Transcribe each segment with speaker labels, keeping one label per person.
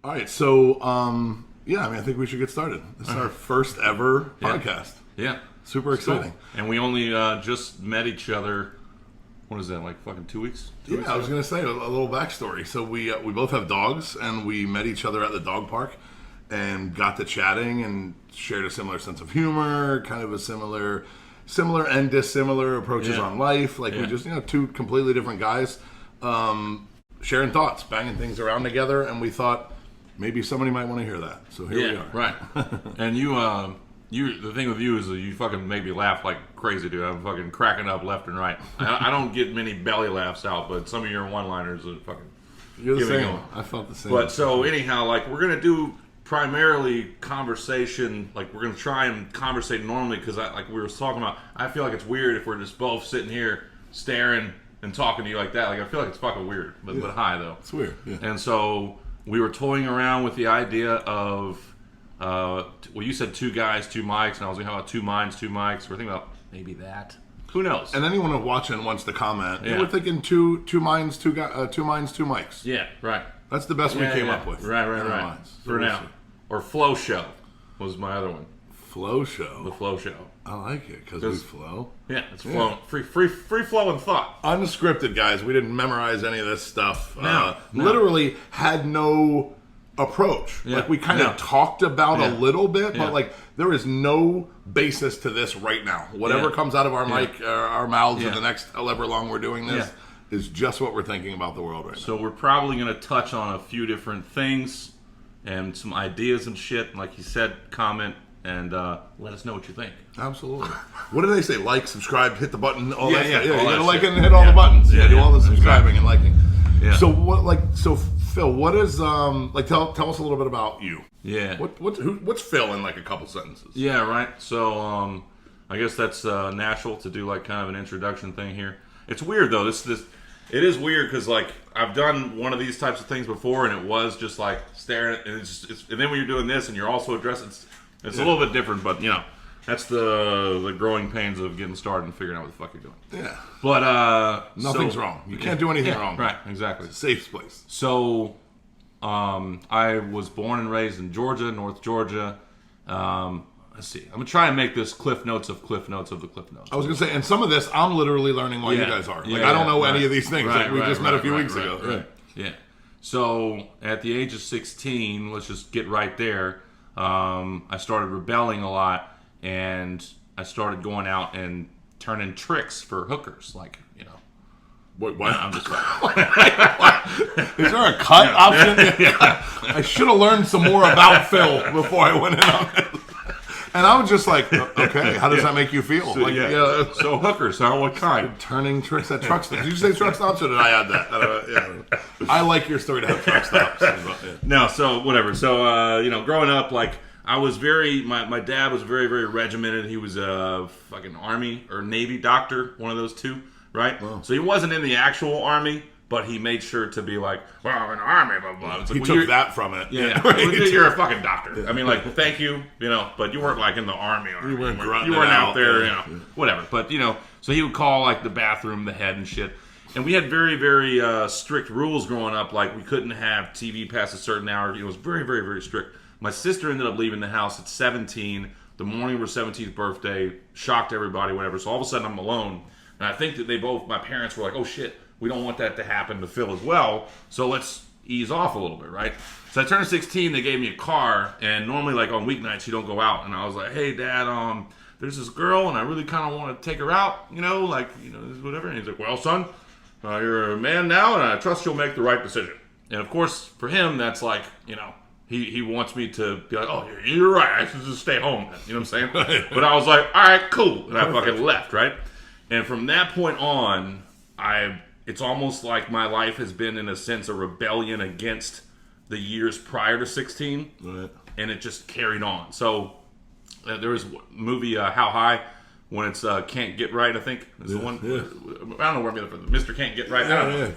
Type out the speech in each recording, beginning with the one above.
Speaker 1: All right, so yeah, I mean, I think we should get started. This is our first ever podcast.
Speaker 2: Yeah.
Speaker 1: Super exciting.
Speaker 2: Cool. And we only just met each other. What is that, like fucking 2 weeks?
Speaker 1: I was going to say a little backstory. So we both have dogs, and we met each other at the dog park and got to chatting and shared a similar sense of humor, kind of a similar and dissimilar approaches on life. Like we just, two completely different guys sharing thoughts, banging things around together, and we thought maybe somebody might want to hear that. So here we are.
Speaker 2: Right. And you, the thing with you is that you fucking make me laugh like crazy, dude. I'm fucking cracking up left and right. I don't get many belly laughs out, but some of your one-liners are fucking.
Speaker 1: You're the same. I felt the same.
Speaker 2: But so anyhow, like we're gonna do primarily conversation. Like we're gonna try and conversate normally because like we were talking about. I feel like it's weird if we're just both sitting here staring and talking to you like that. Like I feel like it's fucking weird. But hi though.
Speaker 1: It's weird. Yeah.
Speaker 2: And so we were toying around with the idea of. Well, you said 2 guys, 2 mics, and I was like, how about 2 minds, 2 mics? We're thinking about maybe that. Who knows?
Speaker 1: And anyone watching wants to comment. Yeah. We're thinking two minds, 2 minds, 2 mics.
Speaker 2: Yeah, right.
Speaker 1: That's the best we came up with.
Speaker 2: Right.
Speaker 1: Minds.
Speaker 2: For now. Or Flow Show was my other one.
Speaker 1: Flow Show.
Speaker 2: The Flow Show.
Speaker 1: I like it because we flow.
Speaker 2: Yeah, it's flowing. Free flowing thought.
Speaker 1: Unscripted, guys. We didn't memorize any of this stuff.
Speaker 2: No.
Speaker 1: Literally had no approach. Like we kind of talked about a little bit, but like there is no basis to this right now. Whatever comes out of our mic, our mouths in the next however long we're doing this is just what we're thinking about the world right now.
Speaker 2: So we're probably going to touch on a few different things and some ideas and shit. Like you said, comment and let us know what you think.
Speaker 1: Absolutely. What do they say? Like, subscribe, hit the button, all that stuff.
Speaker 2: You
Speaker 1: gotta like it and hit all the buttons. Do all the subscribing and liking.
Speaker 2: Yeah.
Speaker 1: So Phil, what is tell us a little bit about you.
Speaker 2: Yeah.
Speaker 1: What's Phil in like a couple sentences?
Speaker 2: Yeah, right. So I guess that's natural to do like kind of an introduction thing here. It's weird though. It is weird because like I've done one of these types of things before and it was just like staring at, and and then when you're doing this and you're also addressing it's a little bit different, but that's the growing pains of getting started and figuring out what the fuck you're doing.
Speaker 1: Yeah.
Speaker 2: But
Speaker 1: nothing's wrong. You can't do anything wrong.
Speaker 2: Right, exactly.
Speaker 1: It's a safe place.
Speaker 2: So I was born and raised in Georgia, North Georgia. Let's see. I'm going to try and make this Cliff Notes of the Cliff Notes.
Speaker 1: I was going to say, and some of this I'm literally learning while you guys are. Like I don't know any of these things. We just met a few weeks ago.
Speaker 2: Right. Yeah. So at the age of 16, let's just get right there. I started rebelling a lot, and I started going out and turning tricks for hookers, like
Speaker 1: Wait, what?
Speaker 2: I'm just
Speaker 1: Is there a cut option? I should have learned some more about Phil before I went in on it. And I was just like, okay, how does that make you feel?
Speaker 2: So hookers, huh? What kind?
Speaker 1: Turning tricks at truck stops. Did you say truck stops or did I add that? I like your story to have truck stops.
Speaker 2: No, so whatever. So, growing up, like, I was my dad was very, very regimented. He was a fucking Army or Navy doctor, one of those two, right? Wow. So he wasn't in the actual Army, but he made sure to be like, well, I'm in the Army, blah, blah.
Speaker 1: He took that from it.
Speaker 2: Yeah. You're a fucking doctor. I mean, like, thank you, but you weren't like in the Army.
Speaker 1: You weren't
Speaker 2: out there, whatever. But, so he would call like the bathroom the head and shit. And we had very, very strict rules growing up. Like, we couldn't have TV past a certain hour. It was very, very, very strict. My sister ended up leaving the house at 17, the morning of her 17th birthday, shocked everybody, whatever. So all of a sudden I'm alone. And I think that my parents were like, oh shit, we don't want that to happen to Phil as well. So let's ease off a little bit, right? So I turned 16, they gave me a car. And normally like on weeknights, you don't go out. And I was like, hey dad, there's this girl and I really kind of want to take her out, whatever. And he's like, well son, you're a man now and I trust you'll make the right decision. And of course, for him, that's like, He wants me to be like, oh, you're right. I should just stay home. You know what I'm saying? But I was like, all right, cool. And I fucking left, right? And from that point on, it's almost like my life has been, in a sense, a rebellion against the years prior to 16.
Speaker 1: Right.
Speaker 2: And it just carried on. So there was a movie, How High, when it's Can't Get Right, I think. Is the one. Yeah. I don't know where I'm going. Mr. Can't Get Right. I don't know.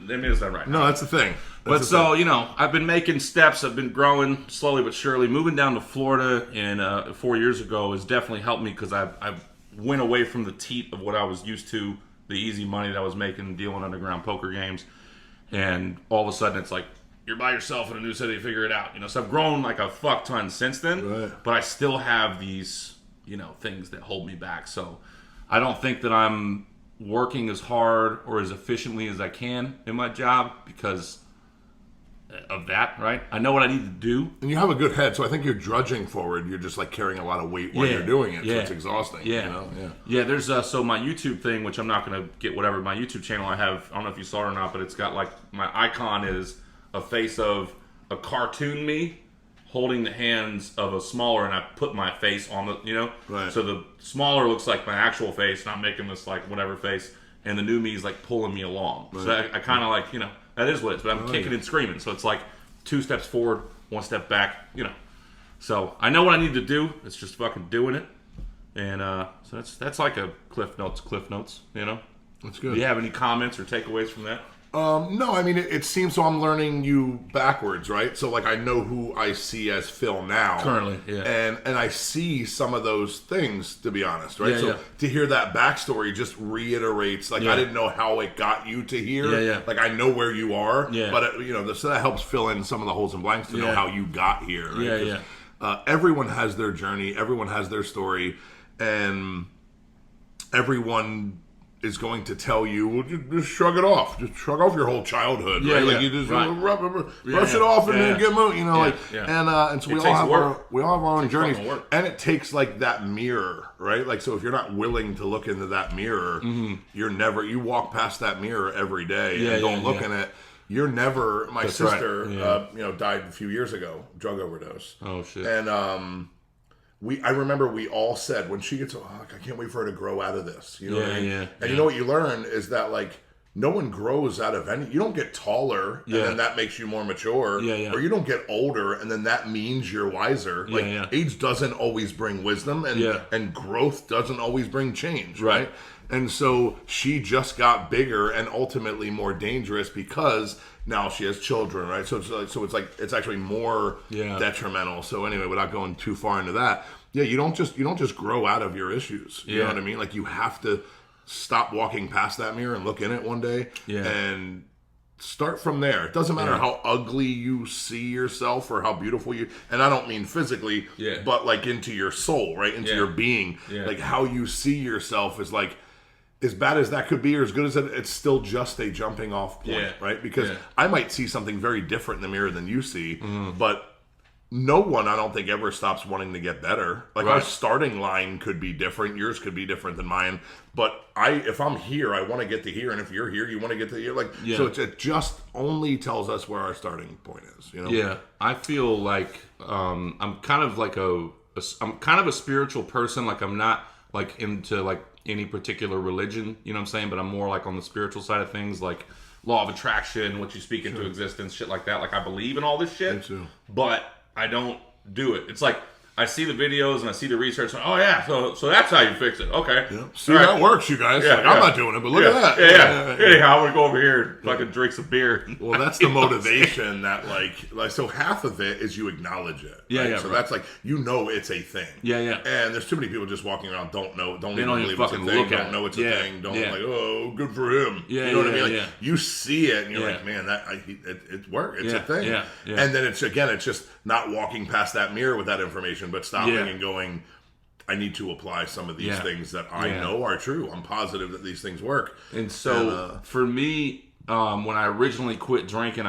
Speaker 2: Maybe it's not right.
Speaker 1: No, that's the thing.
Speaker 2: But I've been making steps. I've been growing slowly but surely. Moving down to Florida 4 years ago has definitely helped me because I went away from the teat of what I was used to, the easy money that I was making dealing underground poker games. And all of a sudden it's like you're by yourself in a new city, figure it out. So I've grown like a fuck ton since then,
Speaker 1: Right.
Speaker 2: but I still have these, things that hold me back. So I don't think that I'm working as hard or as efficiently as I can in my job because of that, right? I know what I need to do.
Speaker 1: And you have a good head, so I think you're drudging forward. You're just like carrying a lot of weight while you're doing it, so it's exhausting.
Speaker 2: Yeah. There's so my YouTube thing, which I'm not gonna get whatever my YouTube channel I have. I don't know if you saw it or not, but it's got like my icon is a face of a cartoon me holding the hands of a smaller, and I put my face on the,
Speaker 1: Right.
Speaker 2: So the smaller looks like my actual face, and I'm making this like whatever face, and the new me is like pulling me along. Right. So I kind of like, that is what it is, but I'm kicking and screaming. So it's like 2 steps forward, 1 step back, So I know what I need to do. It's just fucking doing it. And so that's like a Cliff Notes,
Speaker 1: That's good.
Speaker 2: Do you have any comments or takeaways from that?
Speaker 1: No, I mean, it seems so I'm learning you backwards, right? So, like, I know who I see as Phil now.
Speaker 2: Currently, yeah.
Speaker 1: And I see some of those things, to be honest, right?
Speaker 2: Yeah,
Speaker 1: so,
Speaker 2: yeah.
Speaker 1: to hear that backstory just reiterates, like, I didn't know how it got you to here.
Speaker 2: Yeah, yeah.
Speaker 1: Like, I know where you are.
Speaker 2: Yeah.
Speaker 1: But, so that helps fill in some of the holes and blanks to know how you got here, right?
Speaker 2: Yeah,
Speaker 1: 'Cause, everyone has their journey. Everyone has their story. And everyone is going to tell you, well, just shrug it off. Just shrug off your whole childhood, right? Like you just brush it off and then get moving, And so we all have our own journeys, and it takes like that mirror, right? Like so, if you're not willing to look into that mirror, you walk past that mirror every day and don't look in it. You're never. My sister, died a few years ago, drug overdose.
Speaker 2: Oh shit!
Speaker 1: And I remember we all said when she gets, I can't wait for her to grow out of this. You know what I mean? And you know what you learn is that like no one grows out of any. You don't get taller and then that makes you more mature. Or you don't get older and then that means you're wiser. Like age doesn't always bring wisdom and growth doesn't always bring change. Right. And so she just got bigger and ultimately more dangerous because now she has children, right? So it's actually more detrimental. So anyway, without going too far into that, you don't just grow out of your issues. You know what I mean? Like you have to stop walking past that mirror and look in it one day and start from there. It doesn't matter how ugly you see yourself or how beautiful you, and I don't mean physically, but like into your soul, right? Into your being. Like how you see yourself is like, as bad as that could be or as good as it's still just a jumping off point, right? Because I might see something very different in the mirror than you see, but no one, I don't think, ever stops wanting to get better. Like our starting line could be different, yours could be different than mine, but if I'm here, I want to get to here, and if you're here, you want to get to here. Like so, it just only tells us where our starting point is.
Speaker 2: Yeah, I feel like I'm kind of like I'm kind of a spiritual person. Like I'm not like into like any particular religion, you know what I'm saying? But I'm more like on the spiritual side of things, like law of attraction, what you speak into existence, shit like that. Like I believe in all this shit, but I don't do it. It's like I see the videos and I see the research. And, so that's how you fix it. Okay.
Speaker 1: See, that works, you guys. I'm not doing it, but look at that.
Speaker 2: Anyhow, I'm going to go over here and fucking drink some beer.
Speaker 1: Well, that's the motivation that like, so half of it is you acknowledge it. So that's like, it's a thing. And there's too many people just walking around, don't even believe it's a thing, don't know it's a thing, don't like, oh, good for him. You know what I mean? Like, you see it and you're like, man, it works. It's a thing. And then it's just not walking past that mirror with that information, but stopping and going, I need to apply some of these things that I know are true. I'm positive that these things work.
Speaker 2: And so for me, when I originally quit drinking,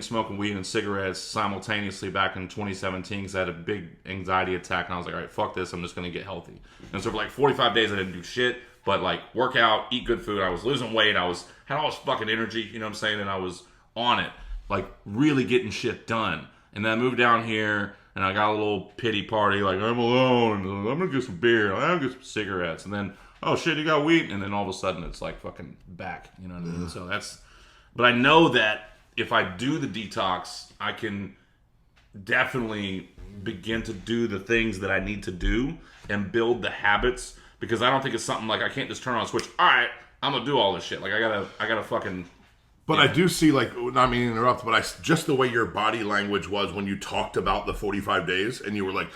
Speaker 2: smoking weed and cigarettes simultaneously back in 2017 because I had a big anxiety attack and I was like, all right, fuck this, I'm just going to get healthy. And so for like 45 days I didn't do shit, but like work out, eat good food, I was losing weight, had all this fucking energy, you know what I'm saying, and I was on it, like really getting shit done. And then I moved down here and I got a little pity party, like, I'm alone, I'm gonna get some beer, I'm gonna get some cigarettes, and then, oh shit, you got weed, and then all of a sudden it's like fucking back, you know what I mean? So but I know that if I do the detox, I can definitely begin to do the things that I need to do and build the habits, because I don't think it's something like I can't just turn on a switch, alright, I'm gonna do all this shit, like I gotta fucking...
Speaker 1: But I do see, like, not meaning to interrupt, but just the way your body language was when you talked about the 45 days, and you were like,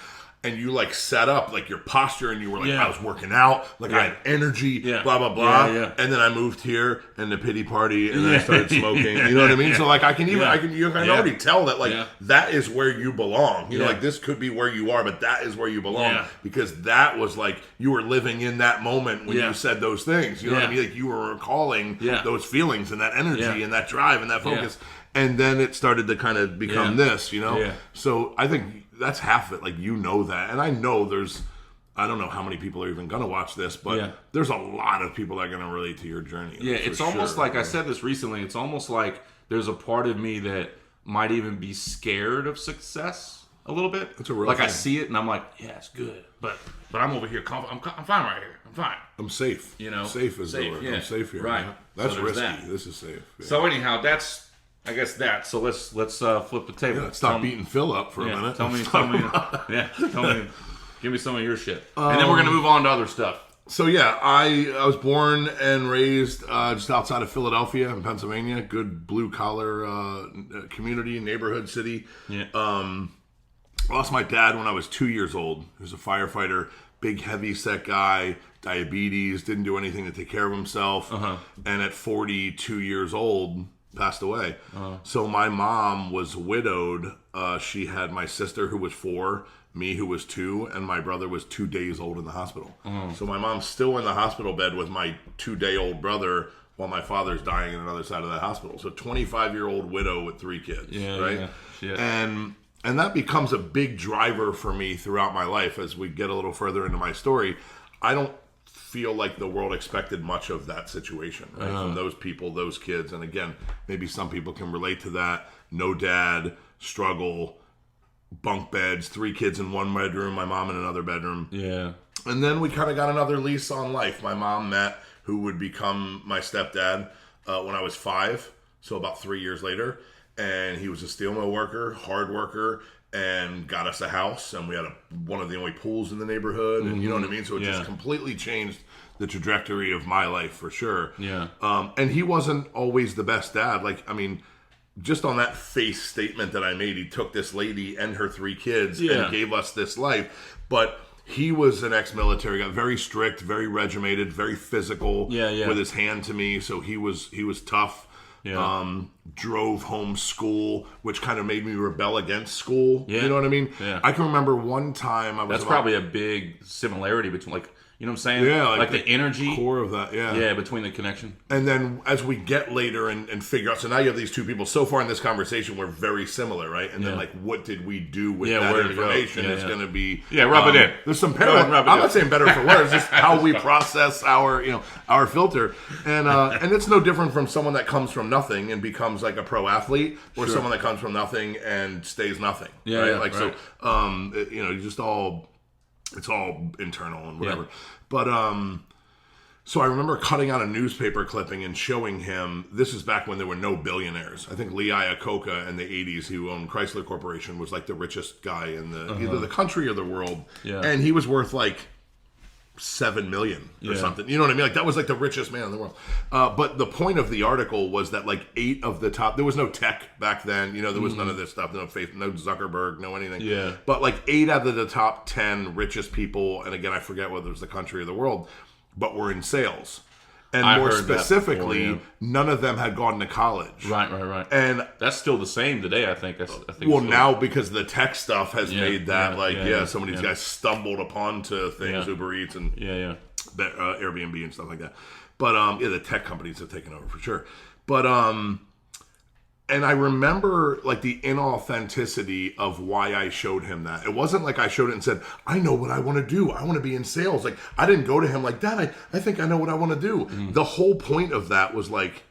Speaker 1: and you like set up like your posture, and you were like,
Speaker 2: Yeah.
Speaker 1: I was working out, like I had energy,
Speaker 2: Yeah.
Speaker 1: blah blah blah.
Speaker 2: Yeah.
Speaker 1: And then I moved here and the pity party, and then I started smoking. You know what I mean? So like I can already tell that like that is where you belong. You know, like this could be where you are, but that is where you belong because that was like you were living in that moment when you said those things. You know what I mean? Like you were recalling those feelings and that energy and that drive and that focus. And then it started to kind of become this, you know?
Speaker 2: Yeah.
Speaker 1: So I think that's half of it. Like, you know that. And I know I don't know how many people are even going to watch this, but there's a lot of people that are going to relate to your journey.
Speaker 2: Yeah, it's almost like, I said this recently, it's almost like there's a part of me that might even be scared of success a little bit.
Speaker 1: It's a real
Speaker 2: like
Speaker 1: thing.
Speaker 2: I see it and I'm like, yeah, it's good. But I'm over here, I'm fine right here. I'm fine.
Speaker 1: I'm safe.
Speaker 2: You know?
Speaker 1: Safe is the word.
Speaker 2: Yeah.
Speaker 1: I'm safe here.
Speaker 2: Right.
Speaker 1: Man. That's
Speaker 2: So
Speaker 1: risky.
Speaker 2: that.
Speaker 1: This is safe. Yeah.
Speaker 2: So anyhow, that's, I guess that. So let's flip the table.
Speaker 1: Yeah, stop beating Phil up for a minute.
Speaker 2: Tell me, give me some of your shit. And then we're going to move on to other stuff.
Speaker 1: So yeah, I was born and raised just outside of Philadelphia in Pennsylvania. Good blue collar community, neighborhood, city.
Speaker 2: Yeah.
Speaker 1: I lost my dad when I was 2 years old. He was a firefighter, big heavy set guy, diabetes, didn't do anything to take care of himself. And at 42 years old, passed away. So my mom was widowed. She had my sister who was 4, me who was 2, and my brother was 2 days old in the hospital. So my mom's still in the hospital bed with my 2-day-old brother while my father's dying in another side of that hospital. So 25-year-old widow with 3 kids, right? Yeah. And that becomes a big driver for me throughout my life as we get a little further into my story. I don't feel like the world expected much of that situation, right? From those people, those kids. And again, maybe some people can relate to that. No dad, struggle, bunk beds, 3 kids in one bedroom, my mom in another bedroom.
Speaker 2: Yeah.
Speaker 1: And then we kind of got another lease on life. My mom met who would become my stepdad when I was 5, so about 3 years later. And he was a steel mill worker, hard worker, and got us a house. And we had one of the only pools in the neighborhood. And you know what I mean? So it just completely changed the trajectory of my life for sure.
Speaker 2: Yeah.
Speaker 1: And he wasn't always the best dad. Like, I mean, just on that face statement that I made, he took this lady and her 3 kids and gave us this life. But he was an ex-military guy, very strict, very regimented, very physical with his hand to me. So he was tough. Yeah. Drove home school, which kind of made me rebel against school. Yeah. You know what I mean? Yeah. I can remember one time I was.
Speaker 2: That's probably a big similarity between, like, you know what I'm saying?
Speaker 1: Yeah,
Speaker 2: like the energy
Speaker 1: core of that. Yeah,
Speaker 2: yeah, between the connection.
Speaker 1: And then as we get later and figure out, so now you have these 2 people. So far in this conversation, we're very similar, right? And then like, what did we do with that information? It's going to be
Speaker 2: rub it in.
Speaker 1: There's some parallel. I'm not saying better for worse, just how we process our filter, and it's no different from someone that comes from nothing and becomes like a pro athlete, or someone that comes from nothing and stays nothing.
Speaker 2: Yeah,
Speaker 1: right?
Speaker 2: yeah,
Speaker 1: like
Speaker 2: right.
Speaker 1: So, you just all. It's all internal and whatever. But so I remember cutting out a newspaper clipping and showing him, this is back when there were no billionaires. I think Lee Iacocca in the 80s, who owned Chrysler Corporation, was like the richest guy in the either the country or the world. Yeah. And he was worth like $7 million or something. You know what I mean? Like, that was like the richest man in the world. But the point of the article was that like 8 of the top, there was no tech back then. There was none of this stuff. No Facebook, no Zuckerberg, no anything. Yeah. But like 8 out of the top 10 richest people, and again, I forget whether it was the country or the world, but were in sales. And more specifically, none of them had gone to college.
Speaker 2: Right.
Speaker 1: And
Speaker 2: that's still the same today, I think.
Speaker 1: Now because the tech stuff has made that some of these guys stumbled upon to things, Uber Eats and Airbnb and stuff like that. But the tech companies have taken over for sure. But and I remember like the inauthenticity of why I showed him that. It wasn't like I showed it and said, I know what I want to do. I want to be in sales. Like, I didn't go to him like, Dad, I think I know what I want to do. The whole point of that was like,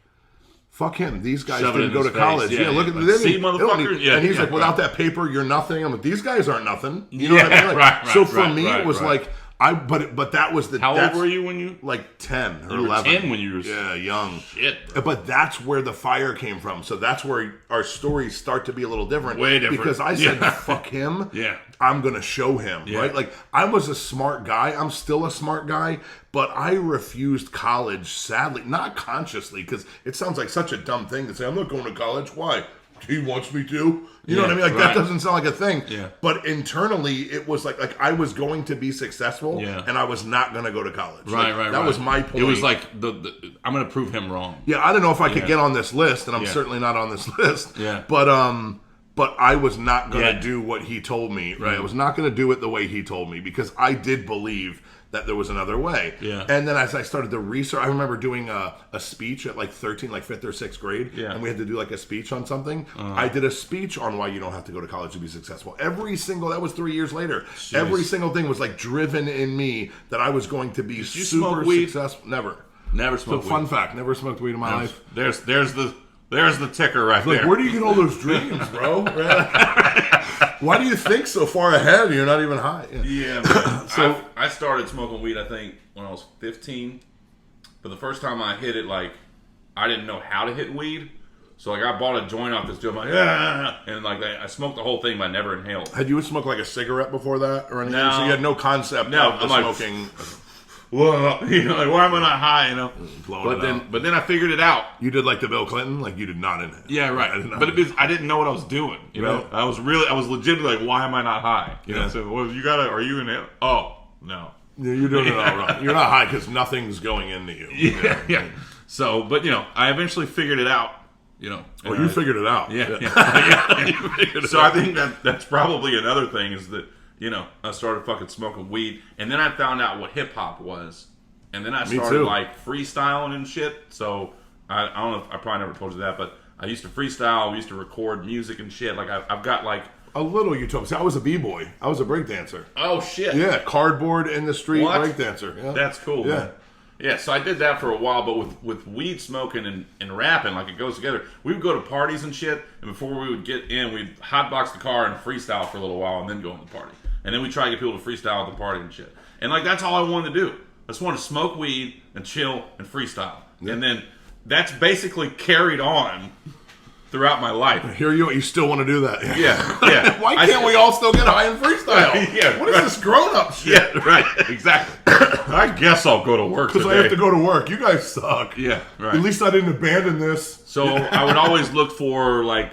Speaker 1: fuck him. These guys didn't go to college. Look at them.
Speaker 2: See, motherfucker?
Speaker 1: And he's like, without that paper, you're nothing. I'm like, these guys aren't nothing. You know what I mean? Like, so for me, it was like, but that was the.
Speaker 2: How old were you when you?
Speaker 1: Like 10 or
Speaker 2: you
Speaker 1: 11.
Speaker 2: Were 10 when you were.
Speaker 1: Yeah, young.
Speaker 2: Shit. Bro.
Speaker 1: But that's where the fire came from. So that's where our stories start to be a little different.
Speaker 2: Way different.
Speaker 1: Because I said, fuck him.
Speaker 2: Yeah.
Speaker 1: I'm going to show him. Yeah. Right? Like, I was a smart guy. I'm still a smart guy. But I refused college, sadly. Not consciously, because it sounds like such a dumb thing to say. I'm not going to college. Why? he wants me to. You know what I mean? Like that doesn't sound like a thing.
Speaker 2: Yeah.
Speaker 1: But internally, it was like I was going to be successful, and I was not going to go to college.
Speaker 2: Right.
Speaker 1: That was my point.
Speaker 2: It was like I'm going to prove him wrong.
Speaker 1: Yeah, I don't know if I could get on this list, and I'm certainly not on this list.
Speaker 2: Yeah.
Speaker 1: But I was not going to do what he told me. Right. I was not going to do it the way he told me because I did believe that there was another way.
Speaker 2: Yeah.
Speaker 1: And then as I started to research, I remember doing a speech at like 13, like 5th or 6th grade.
Speaker 2: Yeah.
Speaker 1: And we had to do like a speech on something. I did a speech on why you don't have to go to college to be successful. That was 3 years later.
Speaker 2: Jeez.
Speaker 1: Every single thing was like driven in me that I was going to be super successful. Never smoked weed. Fun fact, never smoked weed in my life.
Speaker 2: There's the ticker right there.
Speaker 1: Like, where do you get all those dreams, bro? Why do you think so far ahead? You're not even high.
Speaker 2: Yeah, man. So I started smoking weed, I think, when I was 15. But the first time I hit it, like, I didn't know how to hit weed. So, like, I bought a joint off this dude. I'm like, and, like, I smoked the whole thing, but I never inhaled.
Speaker 1: Had you smoked, like, a cigarette before that or anything?
Speaker 2: No.
Speaker 1: So you had no concept of the smoking.
Speaker 2: Whoa, you know, like, why am I not high, you know? But then I figured it out.
Speaker 1: You did like the Bill Clinton, like you did not inhale.
Speaker 2: Yeah, right. I didn't know what I was doing. You know, I was legitimately like, why am I not high? You know, so are you in? Oh no,
Speaker 1: you're doing it all wrong. You're not high because nothing's going into you.
Speaker 2: Yeah. So, but you know, I eventually figured it out. You know,
Speaker 1: you figured it out.
Speaker 2: Yeah. So I think that's probably another thing is that. You know, I started fucking smoking weed, and then I found out what hip hop was, and then I started like freestyling and shit. So I don't know if I probably never told you that, but I used to freestyle. We used to record music and shit. Like I've got like
Speaker 1: a little. You told me. See, I was a b-boy. I was a breakdancer.
Speaker 2: Oh shit.
Speaker 1: Yeah, cardboard in the street breakdancer. Yeah.
Speaker 2: That's cool.
Speaker 1: Yeah.
Speaker 2: Man. Yeah, so I did that for a while, but with weed smoking and rapping, like it goes together. We would go to parties and shit, and before we would get in, we'd hotbox the car and freestyle for a little while, and then go in the party. And then we try to get people to freestyle at the party and shit. And like that's all I wanted to do. I just wanted to smoke weed and chill and freestyle. Yeah. And then that's basically carried on throughout my life.
Speaker 1: Here you still want to do that.
Speaker 2: Yeah.
Speaker 1: Why can't we all still get high and freestyle?
Speaker 2: Yeah.
Speaker 1: What is this grown-up shit?
Speaker 2: Yeah, right. Exactly. I guess I'll go to work
Speaker 1: because I have to go to work. You guys suck.
Speaker 2: Yeah, right.
Speaker 1: At least I didn't abandon this.
Speaker 2: So I would always look for like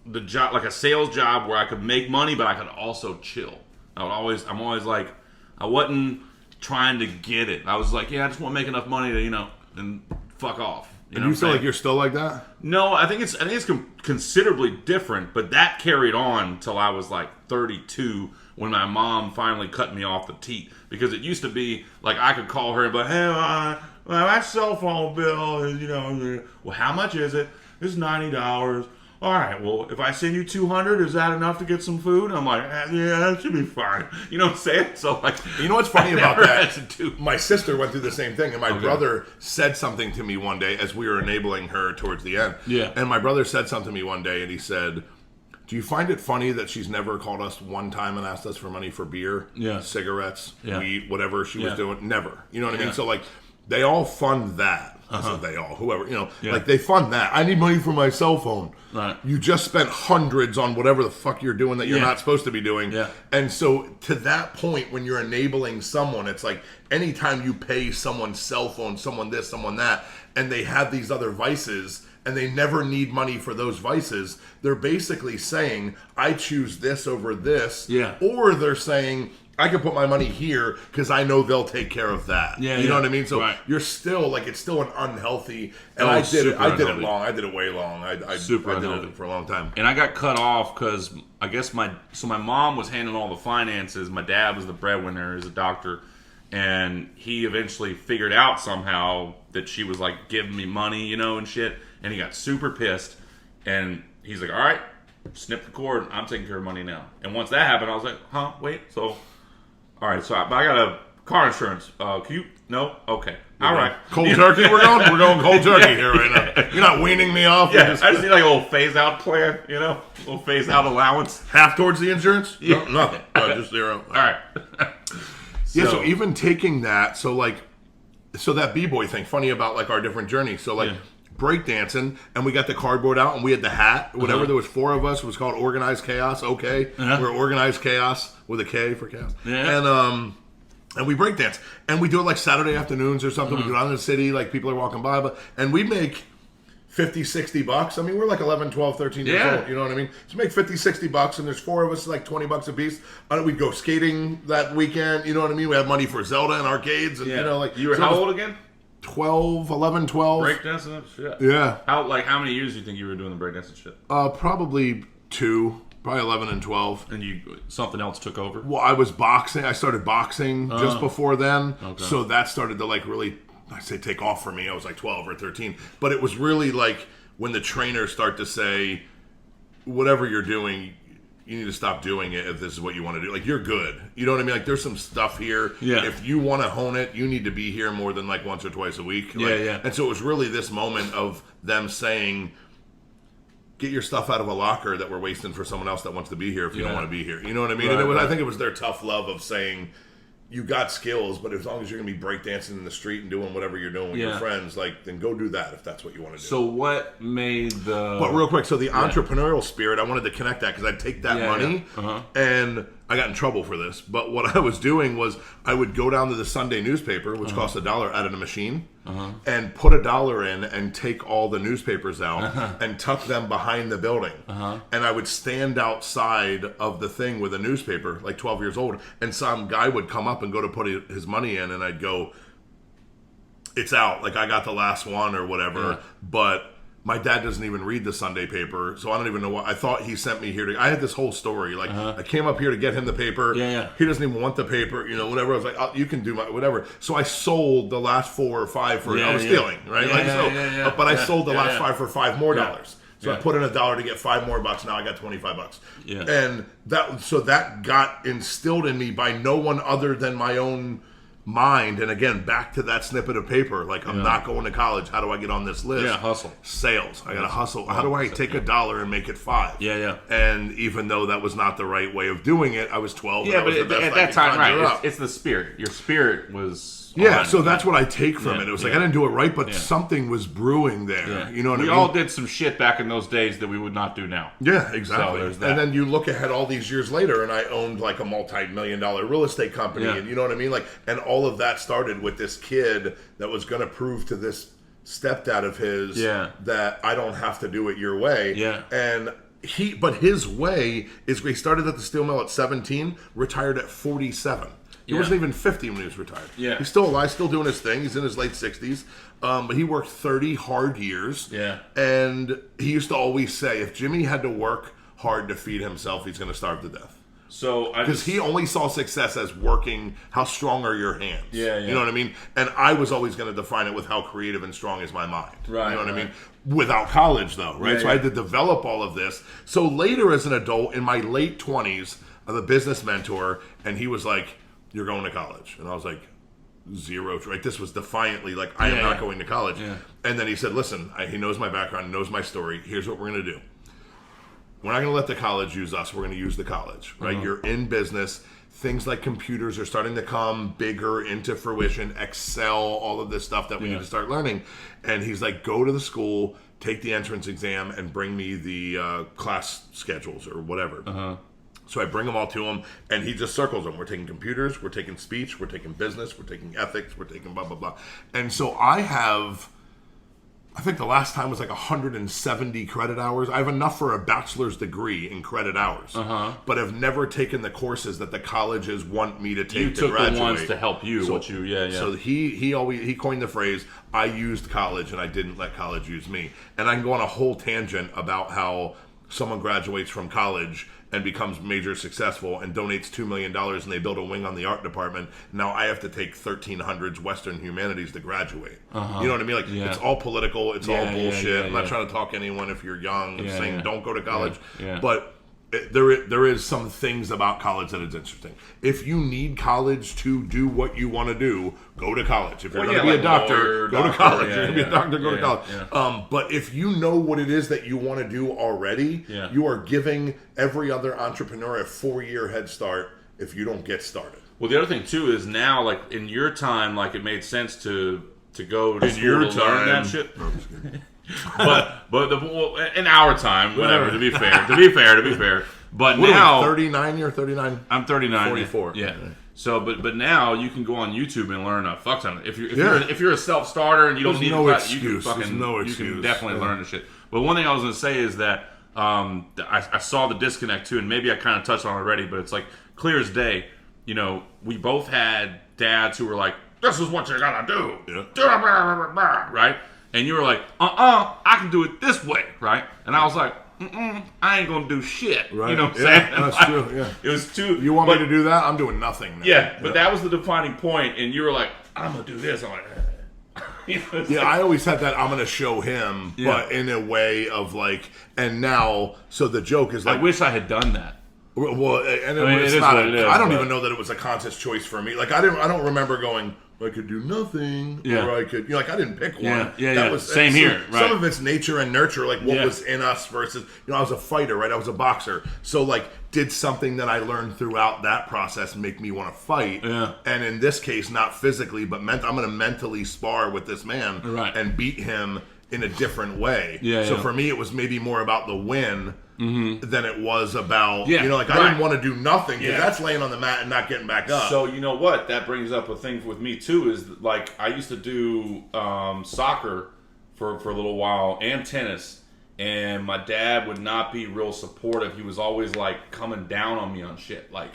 Speaker 2: the job, like a sales job where I could make money, but I could also chill. I'm always like, I wasn't trying to get it. I was like, yeah, I just want to make enough money to, you know, and fuck off.
Speaker 1: You feel like you're still like that?
Speaker 2: No, I think it's considerably different, but that carried on till I was like 32 when my mom finally cut me off the teat. Because it used to be like I could call her and be like, hey, my cell phone bill is, you know, well, how much is it? It's $90. All right, well, if I send you $200, is that enough to get some food? I'm like, yeah, that should be fine. You know what I'm saying? So, like,
Speaker 1: you know what's funny about that? My sister went through the same thing, and my brother said something to me one day as we were enabling her towards the end.
Speaker 2: Yeah.
Speaker 1: And my brother said something to me one day, and he said, do you find it funny that she's never called us one time and asked us for money for beer, cigarettes, weed, whatever she was doing? Never. You know what I mean? So, like, they all fund that. So they all, whoever, you know, like they fund that. I need money for my cell phone.
Speaker 2: Right.
Speaker 1: You just spent hundreds on whatever the fuck you're doing that you're not supposed to be doing.
Speaker 2: Yeah.
Speaker 1: And so to that point, when you're enabling someone, it's like anytime you pay someone's cell phone, someone this, someone that, and they have these other vices and they never need money for those vices, they're basically saying, I choose this over this.
Speaker 2: Yeah.
Speaker 1: Or they're saying, I can put my money here because I know they'll take care of that.
Speaker 2: Yeah,
Speaker 1: you know what I mean? So
Speaker 2: you're
Speaker 1: still like, it's still an unhealthy. And I did it long. I did it way long. I did it for a long time.
Speaker 2: And I got cut off because I guess my mom was handling all the finances. My dad was the breadwinner, as a doctor, and he eventually figured out somehow that she was like giving me money, you know, and shit. And he got super pissed, and he's like, "All right, snip the cord. I'm taking care of money now." And once that happened, I was like, "Huh? Wait, so." All right, so I got a car insurance. Can you? No? Okay. All right.
Speaker 1: Cold turkey, we're going cold turkey here right now. You're not weaning me off.
Speaker 2: Yeah, I just need like a little phase-out plan, you know? A little phase-out allowance.
Speaker 1: Half towards the insurance?
Speaker 2: Yeah.
Speaker 1: No, nothing. Just zero.
Speaker 2: All right.
Speaker 1: So even taking that, so that B-boy thing, funny about like our different journeys. So like breakdancing, and we got the cardboard out, and we had the hat, whatever. There was 4 of us. It was called Organized Chaos. Okay. We're Organized Chaos with a K for chaos.
Speaker 2: Yeah.
Speaker 1: And we breakdance, and we do it like Saturday afternoons or something. We do it out in the city, like people are walking by, and we make 50, 60 bucks. I mean, we're like 11, 12, 13 years
Speaker 2: Yeah.
Speaker 1: old. You know what I mean? So make 50, 60 bucks, and there's 4 of us, like 20 bucks a piece. We'd go skating that weekend. You know what I mean? We had money for Zelda and arcades. And, you know, like,
Speaker 2: you were
Speaker 1: so
Speaker 2: how
Speaker 1: it was
Speaker 2: old again?
Speaker 1: 12, 11, 12.
Speaker 2: Breakdancing shit.
Speaker 1: Yeah.
Speaker 2: How many years do you think you were doing the breakdancing shit?
Speaker 1: Probably 2. Probably 11 and 12.
Speaker 2: And something else took over?
Speaker 1: Well, I was boxing. I started boxing just before then.
Speaker 2: Okay.
Speaker 1: So that started to like really, I say take off for me. I was like 12 or 13. But it was really like when the trainers start to say, whatever you're doing, you need to stop doing it if this is what you want to do. Like, you're good. You know what I mean? Like, there's some stuff here.
Speaker 2: Yeah.
Speaker 1: If you want to hone it, you need to be here more than like once or twice a week.
Speaker 2: Yeah,
Speaker 1: Like,
Speaker 2: yeah.
Speaker 1: And so it was really this moment of them saying, get your stuff out of a locker that we're wasting for someone else that wants to be here if you don't want to be here. You know what I mean?
Speaker 2: Right,
Speaker 1: and
Speaker 2: right.
Speaker 1: I think it was their tough love of saying, you got skills, but as long as you're going to be breakdancing in the street and doing whatever you're doing with your friends, like, then go do that if that's what you want to do.
Speaker 2: So what made the...
Speaker 1: But real quick, so the entrepreneurial spirit, I wanted to connect that because I'd take that money and I got in trouble for this. But what I was doing was I would go down to the Sunday newspaper, which cost $1 out of the machine, and put $1 in and take all the newspapers out and tuck them behind the building. And I would stand outside of the thing with a newspaper, like 12 years old, and some guy would come up and go to put his money in, and I'd go, it's out. Like, I got the last one or whatever, but my dad doesn't even read the Sunday paper, so I don't even know what. I thought he sent me here to. I had this whole story. Like, I came up here to get him the paper. He doesn't even want the paper, you know, whatever. I was like, oh, you can do my whatever. So I sold the last 4 or 5 for. I was stealing, right? But I sold the last 5 for $5 more. So I put in $1 to get $5 more bucks. Now I got $25. And that got instilled in me by no one other than my own mind. And again, back to that snippet of paper, like, I'm not going to college. How do I get on this list?
Speaker 2: Hustle.
Speaker 1: Sales. I got to hustle. How do I take $1 and make it 5? And even though that was not the right way of doing it, I was 12.
Speaker 2: Yeah, but at that time, right, it's the spirit. Your spirit was...
Speaker 1: so that's what I take from it. It was like, I didn't do it right, but something was brewing there. You know what I mean?
Speaker 2: We all did some shit back in those days that we would not do now.
Speaker 1: Yeah, exactly.
Speaker 2: So there's that.
Speaker 1: And then you look ahead all these years later, and I owned like a multi-million-dollar real estate company, and you know what I mean? Like, and all of that started with this kid that was going to prove to this stepdad of his that I don't have to do it your way. And but his way is he started at the steel mill at 17, retired at 47. He wasn't even 50 when he was retired. He's still alive, still doing his thing. He's in his late 60s. But he worked 30 hard years. And he used to always say, if Jimmy had to work hard to feed himself, he's going to starve to death.
Speaker 2: So
Speaker 1: because he only saw success as working, how strong are your hands? You know what I mean? And I was always going to define it with how creative and strong is my mind. You know what I mean? Without college, though, right? So I had to develop all of this. So later as an adult, in my late 20s, I'm a business mentor, and he was like, you're going to college. And I was like, 0, right? This was defiantly like, I am not going to college. And then he said, listen, he knows my background, knows my story. Here's what we're going to do. We're not going to let the college use us. We're going to use the college, right? You're in business. Things like computers are starting to come bigger into fruition. Excel, all of this stuff that we need to start learning. And he's like, go to the school, take the entrance exam, and bring me the class schedules or whatever. So I bring them all to him, and he just circles them. We're taking computers, we're taking speech, we're taking business, we're taking ethics, we're taking blah, blah, blah. And so I think the last time was like 170 credit hours. I have enough for a bachelor's degree in credit hours, but I've never taken the courses that the colleges want me to take to graduate.
Speaker 2: You took the ones to help you. So
Speaker 1: he coined the phrase, I used college and I didn't let college use me. And I can go on a whole tangent about how someone graduates from college and becomes major successful and donates $2 million and they build a wing on the art department. Now I have to take 1300s Western humanities to graduate. You know what I mean? Like, it's all political. It's all bullshit. I'm not trying to talk anyone if you're young and saying don't go to college. But there is some things about college that is interesting. If you need college to do what you want to do, go to college. If you're going to be a doctor, go to college. If you're going to be a doctor, go to college. But if you know what it is that you want to do already, you are giving every other entrepreneur a 4-year head start if you don't get started.
Speaker 2: Well, the other thing too is now, like in your time, like it made sense to go to school to learn that shit. But in our time, whatever. To be fair. But
Speaker 1: what
Speaker 2: now,
Speaker 1: 39 or 39.
Speaker 2: I'm 39.
Speaker 1: 44.
Speaker 2: Yeah. So, but now you can go on YouTube and learn a fuck ton. If you're a self starter and you don't need to cut, you can fucking you can definitely learn the shit. But one thing I was gonna say is that I saw the disconnect too, and maybe I kind of touched on it already, but it's like clear as day. You know, we both had dads who were like, "This is what you gotta do," right? And you were like, I can do it this way, right? And I was like, I ain't gonna do shit.
Speaker 1: Right.
Speaker 2: You know what I'm saying?
Speaker 1: That's
Speaker 2: like,
Speaker 1: true. Yeah.
Speaker 2: It was too.
Speaker 1: You want me to do that? I'm doing nothing now.
Speaker 2: Yeah, but that was the defining point, and you were like, I'm gonna do this. I'm like, you know,
Speaker 1: yeah, I always had that I'm gonna show him, but in a way of like, and now, so the joke is like,
Speaker 2: I wish I had done that.
Speaker 1: Well, and
Speaker 2: it is
Speaker 1: not.
Speaker 2: what it is,
Speaker 1: I don't even know that it was a conscious choice for me. Like I don't remember going, I could do nothing, or I could, I didn't pick one.
Speaker 2: That was same here. Right.
Speaker 1: Some of it's nature and nurture, like what was in us versus, I was a fighter, right? I was a boxer, so like, did something that I learned throughout that process make me want to fight?
Speaker 2: Yeah.
Speaker 1: And in this case, not physically, but I'm going to mentally spar with this man, and beat him in a different way. So for me, it was maybe more about the win. Than it was about, I didn't want to do nothing because that's laying on the mat and not getting back up.
Speaker 2: So you know what? That brings up a thing with me too. Is like I used to do soccer for a little while and tennis, and my dad would not be real supportive. He was always like coming down on me on shit, like.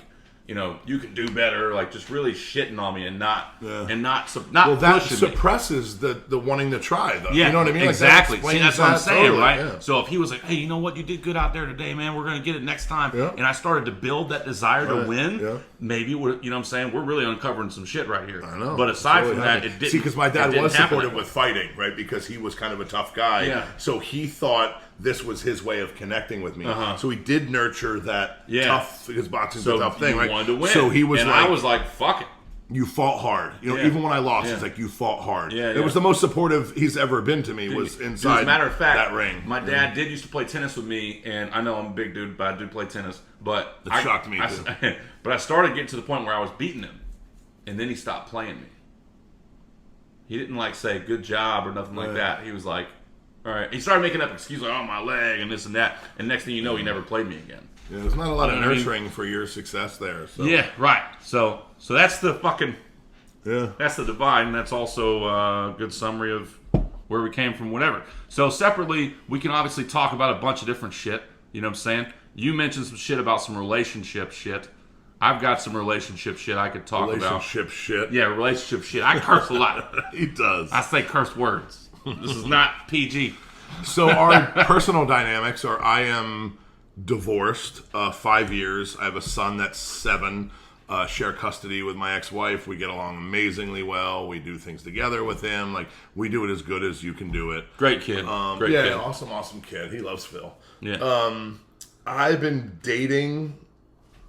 Speaker 2: You can do better, like just really shitting on me and not
Speaker 1: well, that suppresses the wanting to try, though.
Speaker 2: Yeah,
Speaker 1: you know what I mean?
Speaker 2: Exactly. See, that's what I'm saying,
Speaker 1: totally,
Speaker 2: right?
Speaker 1: Yeah.
Speaker 2: So if he was like, hey, you know what? You did good out there today, man. We're going to get it next time. And I started to build that desire to win. Maybe, you know what I'm saying? We're really uncovering some shit right here.
Speaker 1: I know.
Speaker 2: But aside from that, it didn't.
Speaker 1: See, because my dad was supportive with fighting, right? Because he was kind of a tough guy.
Speaker 2: Yeah.
Speaker 1: So he thought this was his way of connecting with me. So he did nurture that tough, because boxing's a tough thing, right?
Speaker 2: Wanted to win.
Speaker 1: So he was
Speaker 2: I was like, fuck it.
Speaker 1: You fought hard. Even when I lost, it's like, you fought hard. It was the most supportive he's ever been to me, was inside
Speaker 2: as a matter of fact,
Speaker 1: that ring.
Speaker 2: My dad did used to play tennis with me, and I know I'm a big dude, but I do play tennis. But
Speaker 1: it shocked me, too.
Speaker 2: But I started getting to the point where I was beating him, and then he stopped playing me. He didn't like say, good job, or nothing like that. He was like, all right. He started making up excuses like, my leg, and this and that. And next thing you know, he never played me again.
Speaker 1: Yeah, there's not a lot of nurturing for your success there. So.
Speaker 2: Yeah, right. So that's the fucking... Yeah. That's the divide, and that's also a good summary of where we came from, whatever. So separately, we can obviously talk about a bunch of different shit. You know what I'm saying? You mentioned some shit about some relationship shit. I've got some relationship shit I could talk about.
Speaker 1: Relationship shit?
Speaker 2: Yeah, relationship shit. I curse a lot.
Speaker 1: He does.
Speaker 2: I say curse words. This is not PG.
Speaker 1: So our personal dynamics are, I am divorced, 5 years. I have a son that's 7. Share custody with my ex-wife. We get along amazingly well. We do things together with him. Like, we do it as good as you can do it.
Speaker 2: Great kid. Great kid.
Speaker 1: Awesome kid. He loves Phil.
Speaker 2: Yeah.
Speaker 1: I've been dating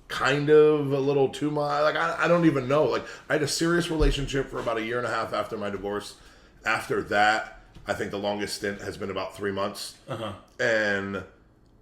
Speaker 1: kind of a little too much. Like, I don't even know. Like, I had a serious relationship for about 1.5 years after my divorce. After that, I think the longest stint has been about 3 months. And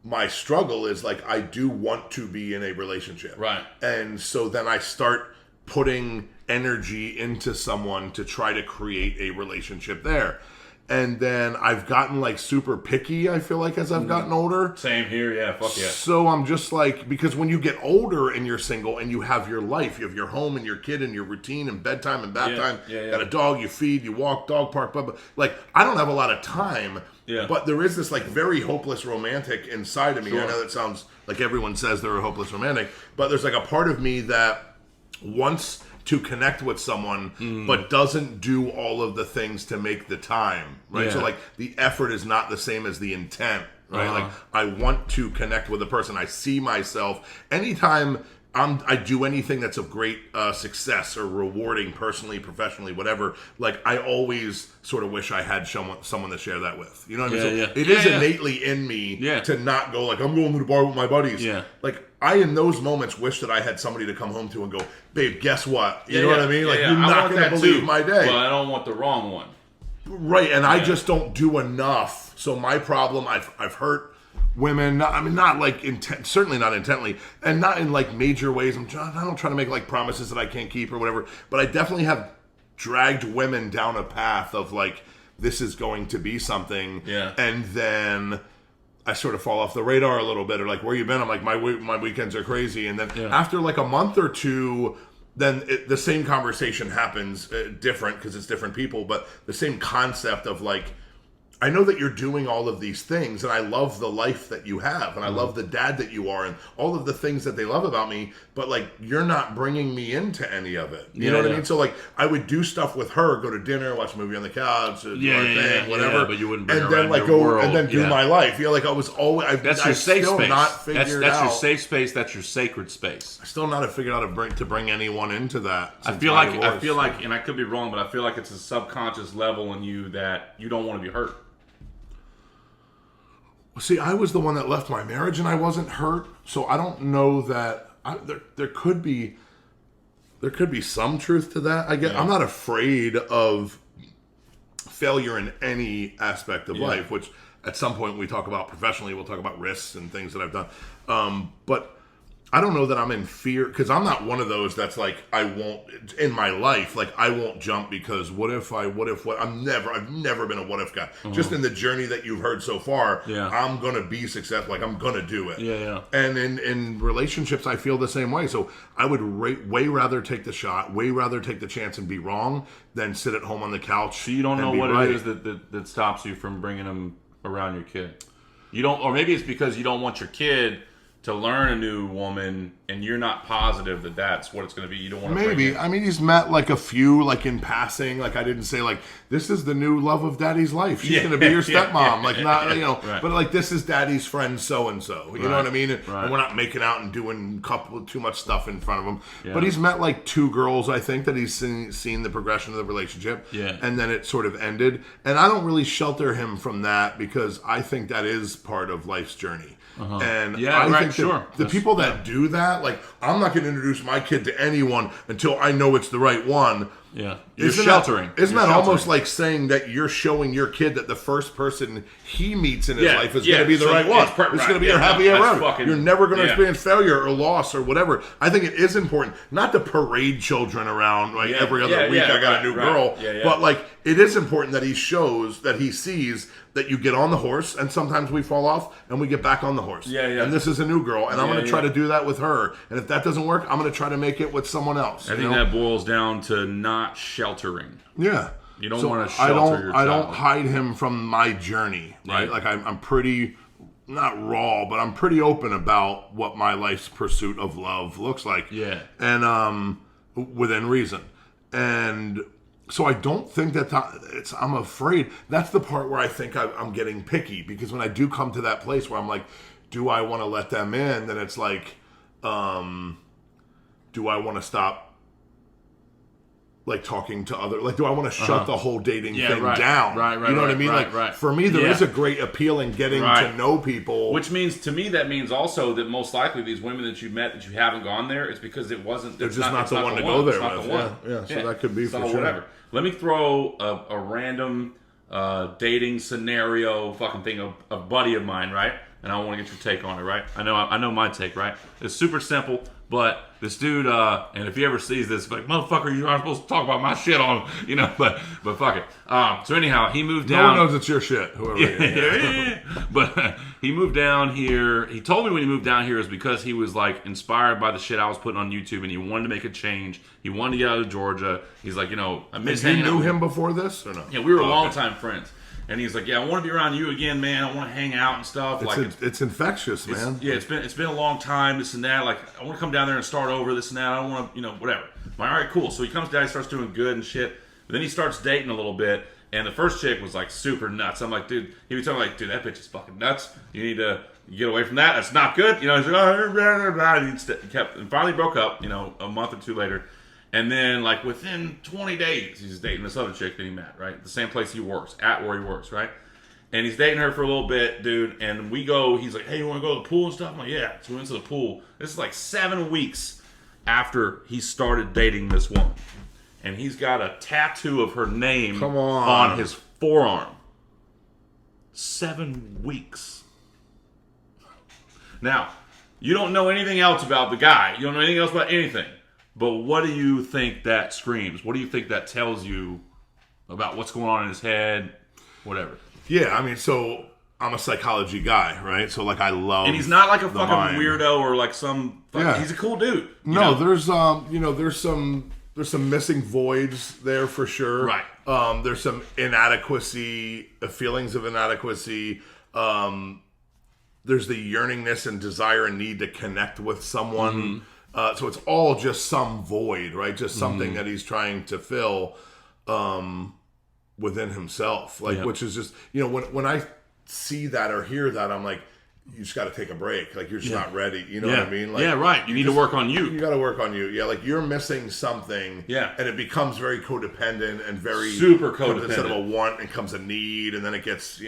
Speaker 1: my struggle is, like, I do want to be in a relationship.
Speaker 2: Right.
Speaker 1: And so then I start putting energy into someone to try to create a relationship there. And then I've gotten, like, super picky, I feel like, as I've gotten older.
Speaker 2: Same here, yeah, fuck yeah.
Speaker 1: So I'm just like, because when you get older and you're single and you have your life, you have your home and your kid and your routine and bedtime and bath time, got a dog, you feed, you walk, dog park, blah, blah. Like, I don't have a lot of time. Yeah. But there is this, like, very hopeless romantic inside of me. I know that sounds like everyone says they're a hopeless romantic, but there's, like, a part of me that wants to connect with someone, but doesn't do all of the things to make the time, right? So, like, the effort is not the same as the intent, right? Like, I want to connect with a person. I see myself anytime I do anything that's of great success or rewarding personally, professionally, whatever. Like, I always sort of wish I had someone to share that with. You know what I mean? So it is innately in me to not go like, I'm going to the bar with my buddies. Yeah. Like, I, in those moments, wish that I had somebody to come home to and go, babe, guess what? You know what I mean? Like, you're not going to believe my day.
Speaker 2: Well, I don't want the wrong one.
Speaker 1: Right, and I just don't do enough. So my problem, I've hurt women, not like certainly not intently, and not in like major ways. I don't try to make like promises that I can't keep or whatever, but I definitely have dragged women down a path of like, this is going to be something, and then I sort of fall off the radar a little bit, or like, where you been? I'm like, my weekends are crazy, and then after like a month or two, then the same conversation happens different because it's different people, but the same concept of like, I know that you're doing all of these things, and I love the life that you have, and I love the dad that you are, and all of the things that they love about me, but like, you're not bringing me into any of it. You know what I mean? So like, I would do stuff with her, go to dinner, watch a movie on the couch, do our thing, whatever.
Speaker 2: Yeah, but you wouldn't bring
Speaker 1: and
Speaker 2: her
Speaker 1: then
Speaker 2: around
Speaker 1: like
Speaker 2: your
Speaker 1: go
Speaker 2: world.
Speaker 1: and then do my life. You know, like I was always.
Speaker 2: That's your safe
Speaker 1: still
Speaker 2: space.
Speaker 1: Not figured
Speaker 2: that's
Speaker 1: out.
Speaker 2: your safe space. That's your sacred space.
Speaker 1: I still not have figured out to bring anyone into that.
Speaker 2: I feel like, and I could be wrong, but I feel like it's a subconscious level in you that you don't want to be hurt.
Speaker 1: See, I was the one that left my marriage, and I wasn't hurt, so I don't know that. There could be some truth to that. I guess I'm not afraid of failure in any aspect of life. Which at some point we talk about professionally. We'll talk about risks and things that I've done. But I don't know that I'm in fear, because I'm not one of those that's like, I won't in my life, like I won't jump because what if I've never been a what if guy. Just in the journey that you've heard so far, I'm gonna be successful, like I'm gonna do it. And in relationships I feel the same way. So I would way rather take the shot, way rather take the chance and be wrong than sit at home on the couch.
Speaker 2: So you don't know what
Speaker 1: right.
Speaker 2: it is that stops you from bringing them around your kid. You don't, or maybe it's because you don't want your kid to learn a new woman, and you're not positive that that's what it's going to be. You don't want to.
Speaker 1: Maybe. I mean, he's met like a few, like in passing. Like I didn't say like, this is the new love of daddy's life. She's going to be your stepmom. Like not, you know, but like this is daddy's friend so and so. You know what I mean? And we're not making out and doing too much stuff in front of him. But he's met like 2 girls, I think, that he's seen the progression of the relationship. And then it sort of ended. And I don't really shelter him from that because I think that is part of life's journey. And I think the people that do that, like, I'm not going to introduce my kid to anyone until I know it's the right one.
Speaker 2: You're
Speaker 1: Isn't
Speaker 2: sheltering.
Speaker 1: Isn't that almost like saying that you're showing your kid that the first person he meets in his life is going to be the right one? It's going to be your happy ever. You're never going to experience failure or loss or whatever. I think it is important not to parade children around like every other week. I got a new girl, but like it is important that he shows that he sees that you get on the horse, and sometimes we fall off and we get back on the horse. And this is a new girl, and I'm going to try to do that with her. And if that doesn't work, I'm going to try to make it with someone else.
Speaker 2: I think that boils down to not sheltering. You don't want to shelter your child.
Speaker 1: I don't hide him from my journey, right? Like I'm pretty, not raw, but I'm pretty open about what my life's pursuit of love looks like. And within reason. And so I don't think that I'm afraid. That's the part where I think I'm getting picky, because when I do come to that place where I'm like, do I want to let them in? Then it's like, do I want to stop like talking to other, like, do I want to shut the whole dating thing down? You know what I mean? For me, there is a great appeal in getting to know people.
Speaker 2: Which means, to me, that means also that most likely these women that you met that you haven't gone there, it's because it wasn't.
Speaker 1: They're just not the one to go there with. So that could be for sure.
Speaker 2: Whatever. Let me throw a random dating scenario fucking thing. A buddy of mine, right? And I want to get your take on it, right? I know my take, right? It's super simple. But this dude, and if he ever sees this, like, motherfucker, you aren't supposed to talk about my shit on, you know, but fuck it. So anyhow, he moved down.
Speaker 1: No one knows it's your shit, whoever it is.
Speaker 2: But he moved down here. He told me when he moved down here is because he was, like, inspired by the shit I was putting on YouTube, and he wanted to make a change. He wanted to get out of Georgia. He's like, you know, I miss hanging out.
Speaker 1: You knew him before this, or no?
Speaker 2: Yeah, we were longtime friends. And he's like, yeah, I want to be around you again, man. I want to hang out and stuff.
Speaker 1: It's infectious, man.
Speaker 2: It's been a long time, this and that. Like, I want to come down there and start over, this and that. I don't want to, you know, whatever. I'm like, all right, cool. So he comes down, he starts doing good and shit. But then he starts dating a little bit. And the first chick was, like, super nuts. I'm like, dude, he was telling me, like, dude, that bitch is fucking nuts. You need to get away from that. That's not good. You know, he's like, oh, he kept, and finally broke up, you know, a month or two later. And then, like, within 20 days, he's dating this other chick that he met, right? The same place he works, at where he works, right? And he's dating her for a little bit, dude. And we go, he's like, hey, you want to go to the pool and stuff? I'm like, yeah. So we went to the pool. This is like 7 weeks after he started dating this woman. And he's got a tattoo of her name on his forearm. 7 weeks. Now, you don't know anything else about the guy. You don't know anything else about anything. But what do you think that screams? What do you think that tells you about what's going on in his head? Whatever.
Speaker 1: Yeah, I mean, so I'm a psychology guy, right? So like I love,
Speaker 2: And he's not like a
Speaker 1: the
Speaker 2: fucking
Speaker 1: mind.
Speaker 2: weirdo or like some.
Speaker 1: Yeah.
Speaker 2: He's a cool dude. you
Speaker 1: No,
Speaker 2: know?
Speaker 1: there's some missing voids there for sure.
Speaker 2: Right.
Speaker 1: There's some inadequacy, feelings of inadequacy. There's the yearningness and desire and need to connect with someone. So it's all just some void, right? Just something that he's trying to fill within himself. Like,
Speaker 2: Yep.
Speaker 1: which is just, when I see that or hear that, I'm like, you just got to take a break. Like, you're just not ready. You know what I mean? Like,
Speaker 2: yeah, right. You need to work on you.
Speaker 1: You got to work on you. Yeah, like you're missing something.
Speaker 2: Yeah.
Speaker 1: And it becomes very codependent and very
Speaker 2: Super codependent.
Speaker 1: Instead of a want, it comes a need, and then it gets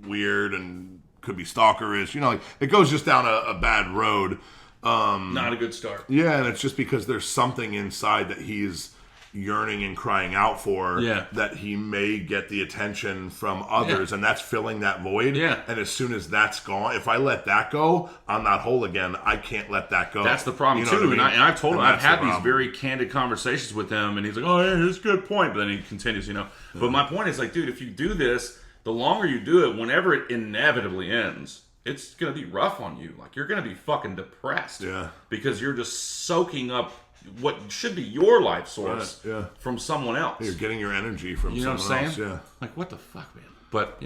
Speaker 1: weird and could be stalkerish. Like it goes just down a bad road.
Speaker 2: Not a good start.
Speaker 1: Yeah, and it's just because there's something inside that he's yearning and crying out for.
Speaker 2: Yeah.
Speaker 1: That he may get the attention from others, and that's filling that void.
Speaker 2: Yeah.
Speaker 1: And as soon as that's gone, if I let that go, I'm not whole again. I can't let that go.
Speaker 2: That's the problem
Speaker 1: You know
Speaker 2: too.
Speaker 1: what I mean?
Speaker 2: And I've told him, I've
Speaker 1: that's the
Speaker 2: had these
Speaker 1: problem.
Speaker 2: very candid conversations with him, and he's like, "Oh, yeah, that's a good point." But then he continues, But my point is, like, dude, if you do this, the longer you do it, whenever it inevitably ends, it's gonna be rough on you. Like, you're gonna be fucking depressed.
Speaker 1: Yeah.
Speaker 2: Because you're just soaking up what should be your life source
Speaker 1: Yeah.
Speaker 2: from someone else.
Speaker 1: You're getting your energy from
Speaker 2: You know what I'm
Speaker 1: someone
Speaker 2: saying?
Speaker 1: else. Yeah.
Speaker 2: Like, what the fuck, man? But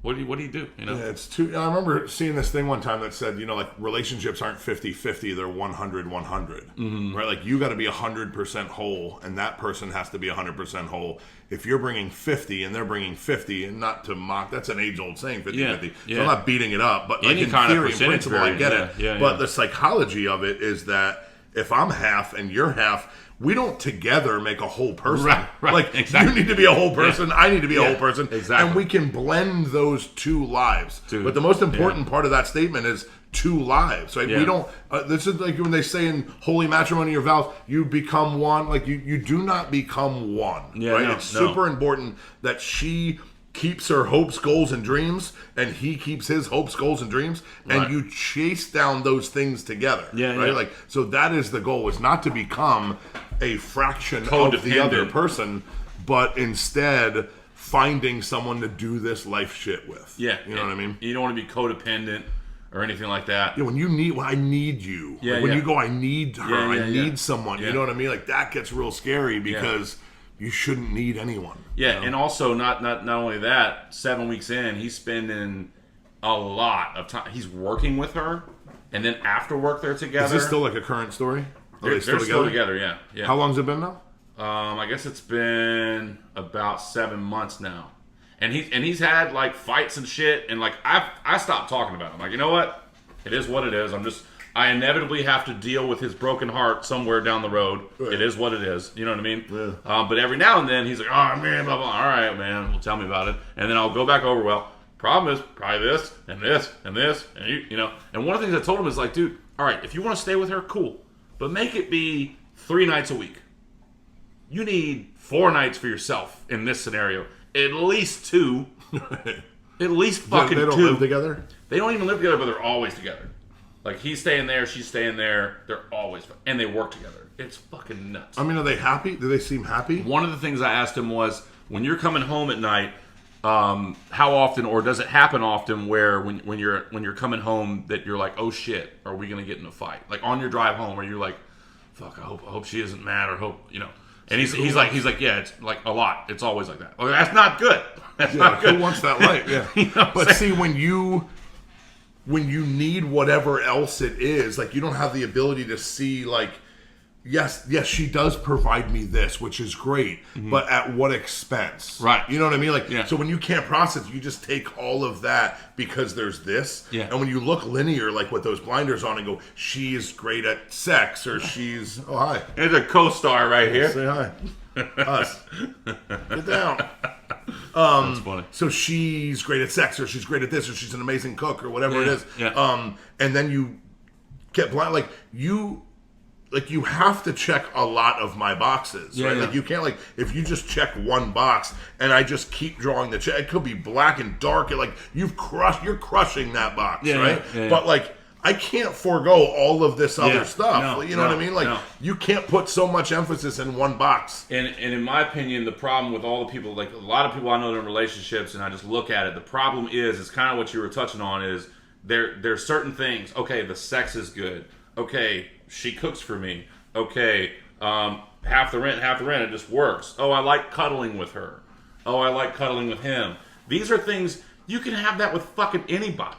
Speaker 2: what do you do?
Speaker 1: Yeah, it's too. I remember seeing this thing one time that said, like relationships aren't 50-50, they're 100-100. Right? Like you got to be 100% whole, and that person has to be 100% whole. If you're bringing 50 and they're bringing 50, and not to mock, that's an age-old saying, 50-50.
Speaker 2: Yeah,
Speaker 1: So
Speaker 2: yeah.
Speaker 1: I'm not beating it up, but like
Speaker 2: Any
Speaker 1: in
Speaker 2: kind of
Speaker 1: theory and
Speaker 2: percentage
Speaker 1: principle, I get
Speaker 2: varies,
Speaker 1: it.
Speaker 2: yeah,
Speaker 1: But
Speaker 2: yeah.
Speaker 1: the psychology of it is that if I'm half and you're half, we don't together make a whole person.
Speaker 2: Right,
Speaker 1: Like
Speaker 2: exactly.
Speaker 1: you need to be a whole person, I need to be a
Speaker 2: Yeah,
Speaker 1: whole person,
Speaker 2: exactly.
Speaker 1: and we can blend those two lives.
Speaker 2: Dude,
Speaker 1: But the most important part of that statement is two lives, right?
Speaker 2: Yeah.
Speaker 1: We don't. This is like when they say in holy matrimony or vows, you become one. Like you do not become one.
Speaker 2: Yeah,
Speaker 1: right?
Speaker 2: no,
Speaker 1: It's
Speaker 2: no.
Speaker 1: super important that she keeps her hopes, goals, and dreams, and he keeps his hopes, goals, and dreams, and
Speaker 2: Right.
Speaker 1: you chase down those things together.
Speaker 2: Yeah,
Speaker 1: right.
Speaker 2: yeah.
Speaker 1: Like so, that is the goal: is not to become a fraction of the other
Speaker 2: Codependent.
Speaker 1: person, but instead finding someone to do this life shit with.
Speaker 2: Yeah.
Speaker 1: You know what I mean?
Speaker 2: You don't want to be codependent or anything like that.
Speaker 1: Yeah, when I need you.
Speaker 2: Yeah,
Speaker 1: Like, when
Speaker 2: yeah.
Speaker 1: you go, I need her.
Speaker 2: Yeah, yeah,
Speaker 1: I
Speaker 2: yeah.
Speaker 1: need someone.
Speaker 2: Yeah.
Speaker 1: You know what I mean? Like that gets real scary because you shouldn't need anyone.
Speaker 2: Yeah, and also not only that, 7 weeks in, he's spending a lot of time. He's working with her, and then after work they're together.
Speaker 1: Is this still like a current story? Are
Speaker 2: they're still together? Yeah, yeah.
Speaker 1: How long's it been now?
Speaker 2: I guess it's been about 7 months now, and he's had like fights and shit, and like I stopped talking about him. Like, you know what? It is what it is. I inevitably have to deal with his broken heart somewhere down the road.
Speaker 1: Right.
Speaker 2: It is what it is. You know what I mean?
Speaker 1: Yeah.
Speaker 2: But every now and then he's like, "Oh man, blah blah." All right, man. Well, tell me about it, and then I'll go back over. Well, problem is probably this and this and this, and you know. And one of the things I told him is like, dude, all right, if you want to stay with her, cool, but make it be 3 nights a week. You need 4 nights for yourself in this scenario. At least 2. At least fucking
Speaker 1: They don't
Speaker 2: 2.
Speaker 1: live together?
Speaker 2: They don't even live together, but they're always together. Like, he's staying there, she's staying there. They're always, and they work together. It's fucking nuts.
Speaker 1: I mean, are they happy? Do they seem happy?
Speaker 2: One of the things I asked him was, when you're coming home at night, how often, or does it happen often, where when you're coming home that you're like, oh shit, are we gonna get in a fight? Like on your drive home, where you're like, fuck, I hope she isn't mad, or hope, you know. And he's like, yeah, it's like a lot. It's always like that. Well, that's not good. That's not good.
Speaker 1: Who wants that life? Yeah.
Speaker 2: You know what I'm
Speaker 1: But
Speaker 2: saying?
Speaker 1: see, when you need whatever else it is, like you don't have the ability to see, like, yes, she does provide me this, which is great, but at what expense?
Speaker 2: Mm-hmm. Right.
Speaker 1: You know what I mean? Like,
Speaker 2: Yeah.
Speaker 1: so when you can't process, you just take all of that because there's this.
Speaker 2: Yeah.
Speaker 1: And when you look linear, like with those blinders on, and go, she's great at sex, or she's, oh, hi.
Speaker 2: There's a co-star right here.
Speaker 1: Say hi. Us. Get down.
Speaker 2: That's funny.
Speaker 1: So she's great at sex, or she's great at this, or she's an amazing cook, or whatever it
Speaker 2: Yeah,
Speaker 1: is.
Speaker 2: yeah.
Speaker 1: And then you get blind. Like you have to check a lot of my boxes,
Speaker 2: Yeah,
Speaker 1: right?
Speaker 2: yeah.
Speaker 1: Like you can't, like, if you just check one box and I just keep drawing the check, it could be black and dark. And like you're crushing that box,
Speaker 2: Yeah,
Speaker 1: right?
Speaker 2: yeah, yeah.
Speaker 1: But like I can't forego all of this other
Speaker 2: Yeah.
Speaker 1: stuff.
Speaker 2: No,
Speaker 1: You know what I
Speaker 2: no,
Speaker 1: mean? Like,
Speaker 2: no.
Speaker 1: you can't put so much emphasis in one box.
Speaker 2: And in my opinion, the problem with all the people, like a lot of people I know that are in relationships, and I just look at it, the problem is, it's kind of what you were touching on, is there's certain things. Okay, the sex is good. Okay, she cooks for me. Okay, half the rent, it just works. Oh, I like cuddling with her. Oh, I like cuddling with him. These are things, you can have that with fucking anybody.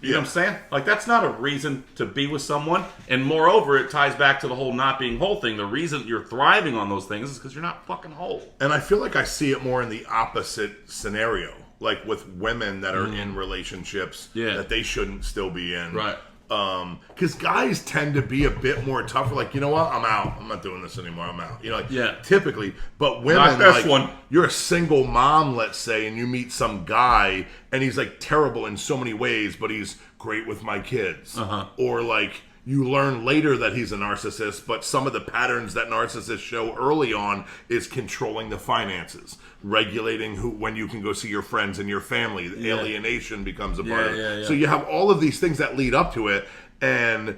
Speaker 2: You know what I'm saying? Like, that's not a reason to be with someone. And moreover, it ties back to the whole not being whole thing. The reason you're thriving on those things is because you're not fucking whole.
Speaker 1: And I feel like I see it more in the opposite scenario. Like with women that are in relationships that they shouldn't still be in.
Speaker 2: Right.
Speaker 1: Because guys tend to be a bit more tougher. Like, you know what? I'm out. I'm not doing this anymore. I'm out. You know, like, typically. But women,
Speaker 2: Not this
Speaker 1: like,
Speaker 2: one.
Speaker 1: you're a single mom, let's say, and you meet some guy, and he's, like, terrible in so many ways, but he's great with my kids. Or, like, you learn later that he's a narcissist, but some of the patterns that narcissists show early on is controlling the finances, regulating when you can go see your friends and your family. The alienation becomes a part of it. So you have all of these things that lead up to it, and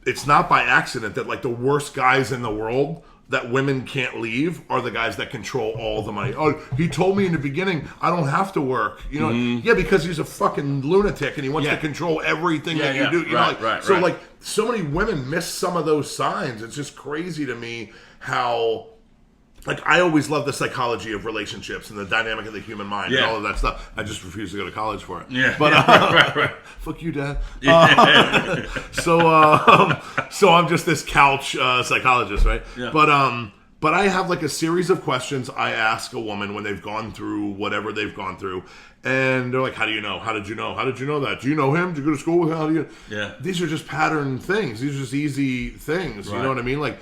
Speaker 1: it's not by accident that, like, the worst guys in the world that women can't leave are the guys that control all the money. Oh, he told me in the beginning I don't have to work. You know, yeah, because he's a fucking lunatic and he wants to control everything that you do. You know, like, so like, so many women miss some of those signs. It's just crazy to me how, like, I always love the psychology of relationships and the dynamic of the human mind and all of that stuff. I just refuse to go to college for it.
Speaker 2: Yeah.
Speaker 1: But fuck you, Dad. So I'm just this couch psychologist, right?
Speaker 2: Yeah.
Speaker 1: But I have, like, a series of questions I ask a woman when they've gone through whatever they've gone through. And they're like, how do you know? How did you know? How did you know that? Do you know him? Did you go to school with him? How do you?
Speaker 2: Yeah.
Speaker 1: These are just pattern things. These are just easy things. You know what I mean? Like,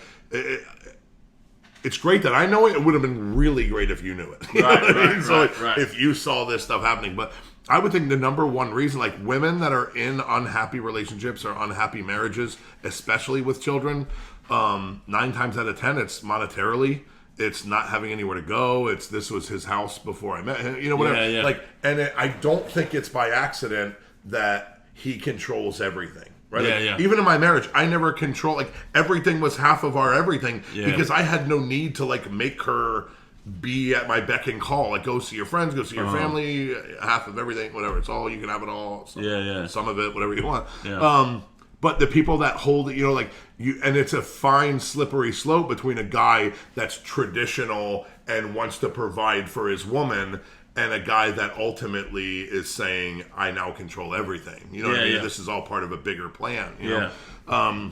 Speaker 1: it's great that I know it. It would have been really great if you knew it. You know what I mean? So if you saw this stuff happening. But I would think the number one reason, like, women that are in unhappy relationships or unhappy marriages, especially with children, 9 times out of 10, it's monetarily. It's not having anywhere to go. It's this was his house before I met him. You know, whatever. Like, and I don't think it's by accident that he controls everything. Right? Even in my marriage, I never control. Like, everything was half of our everything because I had no need to, like, make her be at my beck and call. Like, go see your friends, go see your family, half of everything, whatever. It's all, you can have it all. Some of it, whatever you want. But the people that hold it, you know, like, and it's a fine, slippery slope between a guy that's traditional and wants to provide for his woman and a guy that ultimately is saying, I now control everything. You know what I mean? This is all part of a bigger plan. You know?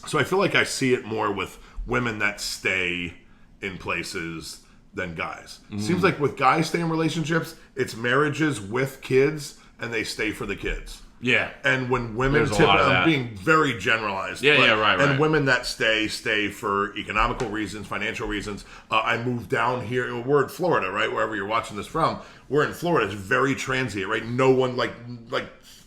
Speaker 1: So I feel like I see it more with women that stay in places than guys. Seems like with guys stay in relationships, it's marriages with kids, and they stay for the kids.
Speaker 2: Yeah.
Speaker 1: And when women, I'm being very generalized. And women that stay for economical reasons, financial reasons. I moved down here. We're in Florida, right? Wherever you're watching this from. We're in Florida. It's very transient, right? No one, like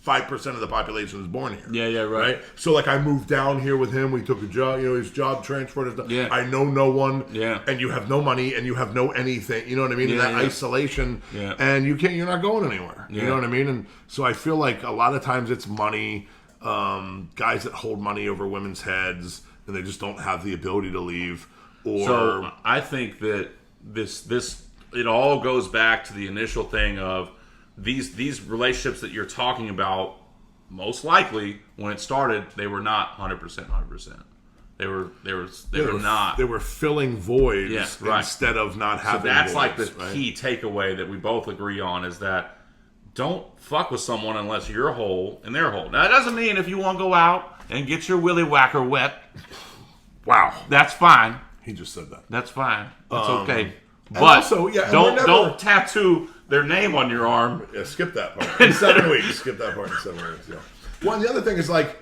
Speaker 1: 5% of the population is born here. Right? So, like, I moved down here with him. We took a job, you know, his job transferred. I know no one. And you have no money and you have no anything. You know what I mean? In that isolation. And you're not going anywhere. You know what I mean? And so I feel like a lot of times it's money, guys that hold money over women's heads and they just don't have the ability to leave.
Speaker 2: So I think that this it all goes back to the initial thing of these relationships that you're talking about. Most likely, when it started, they were not 100%. They were not.
Speaker 1: They were filling voids instead of not having.
Speaker 2: So that's
Speaker 1: voids,
Speaker 2: like the key takeaway that we both agree on is that don't fuck with someone unless you're whole and they're whole. Now, that doesn't mean if you want to go out and get your willy whacker wet.
Speaker 1: Wow,
Speaker 2: that's fine.
Speaker 1: He just said that.
Speaker 2: That's fine. That's okay. But
Speaker 1: also,
Speaker 2: don't tattoo their name on your arm.
Speaker 1: Yeah, skip that part. In 7 weeks. Skip that part in 7 weeks. Yeah. Well, and the other thing is, like,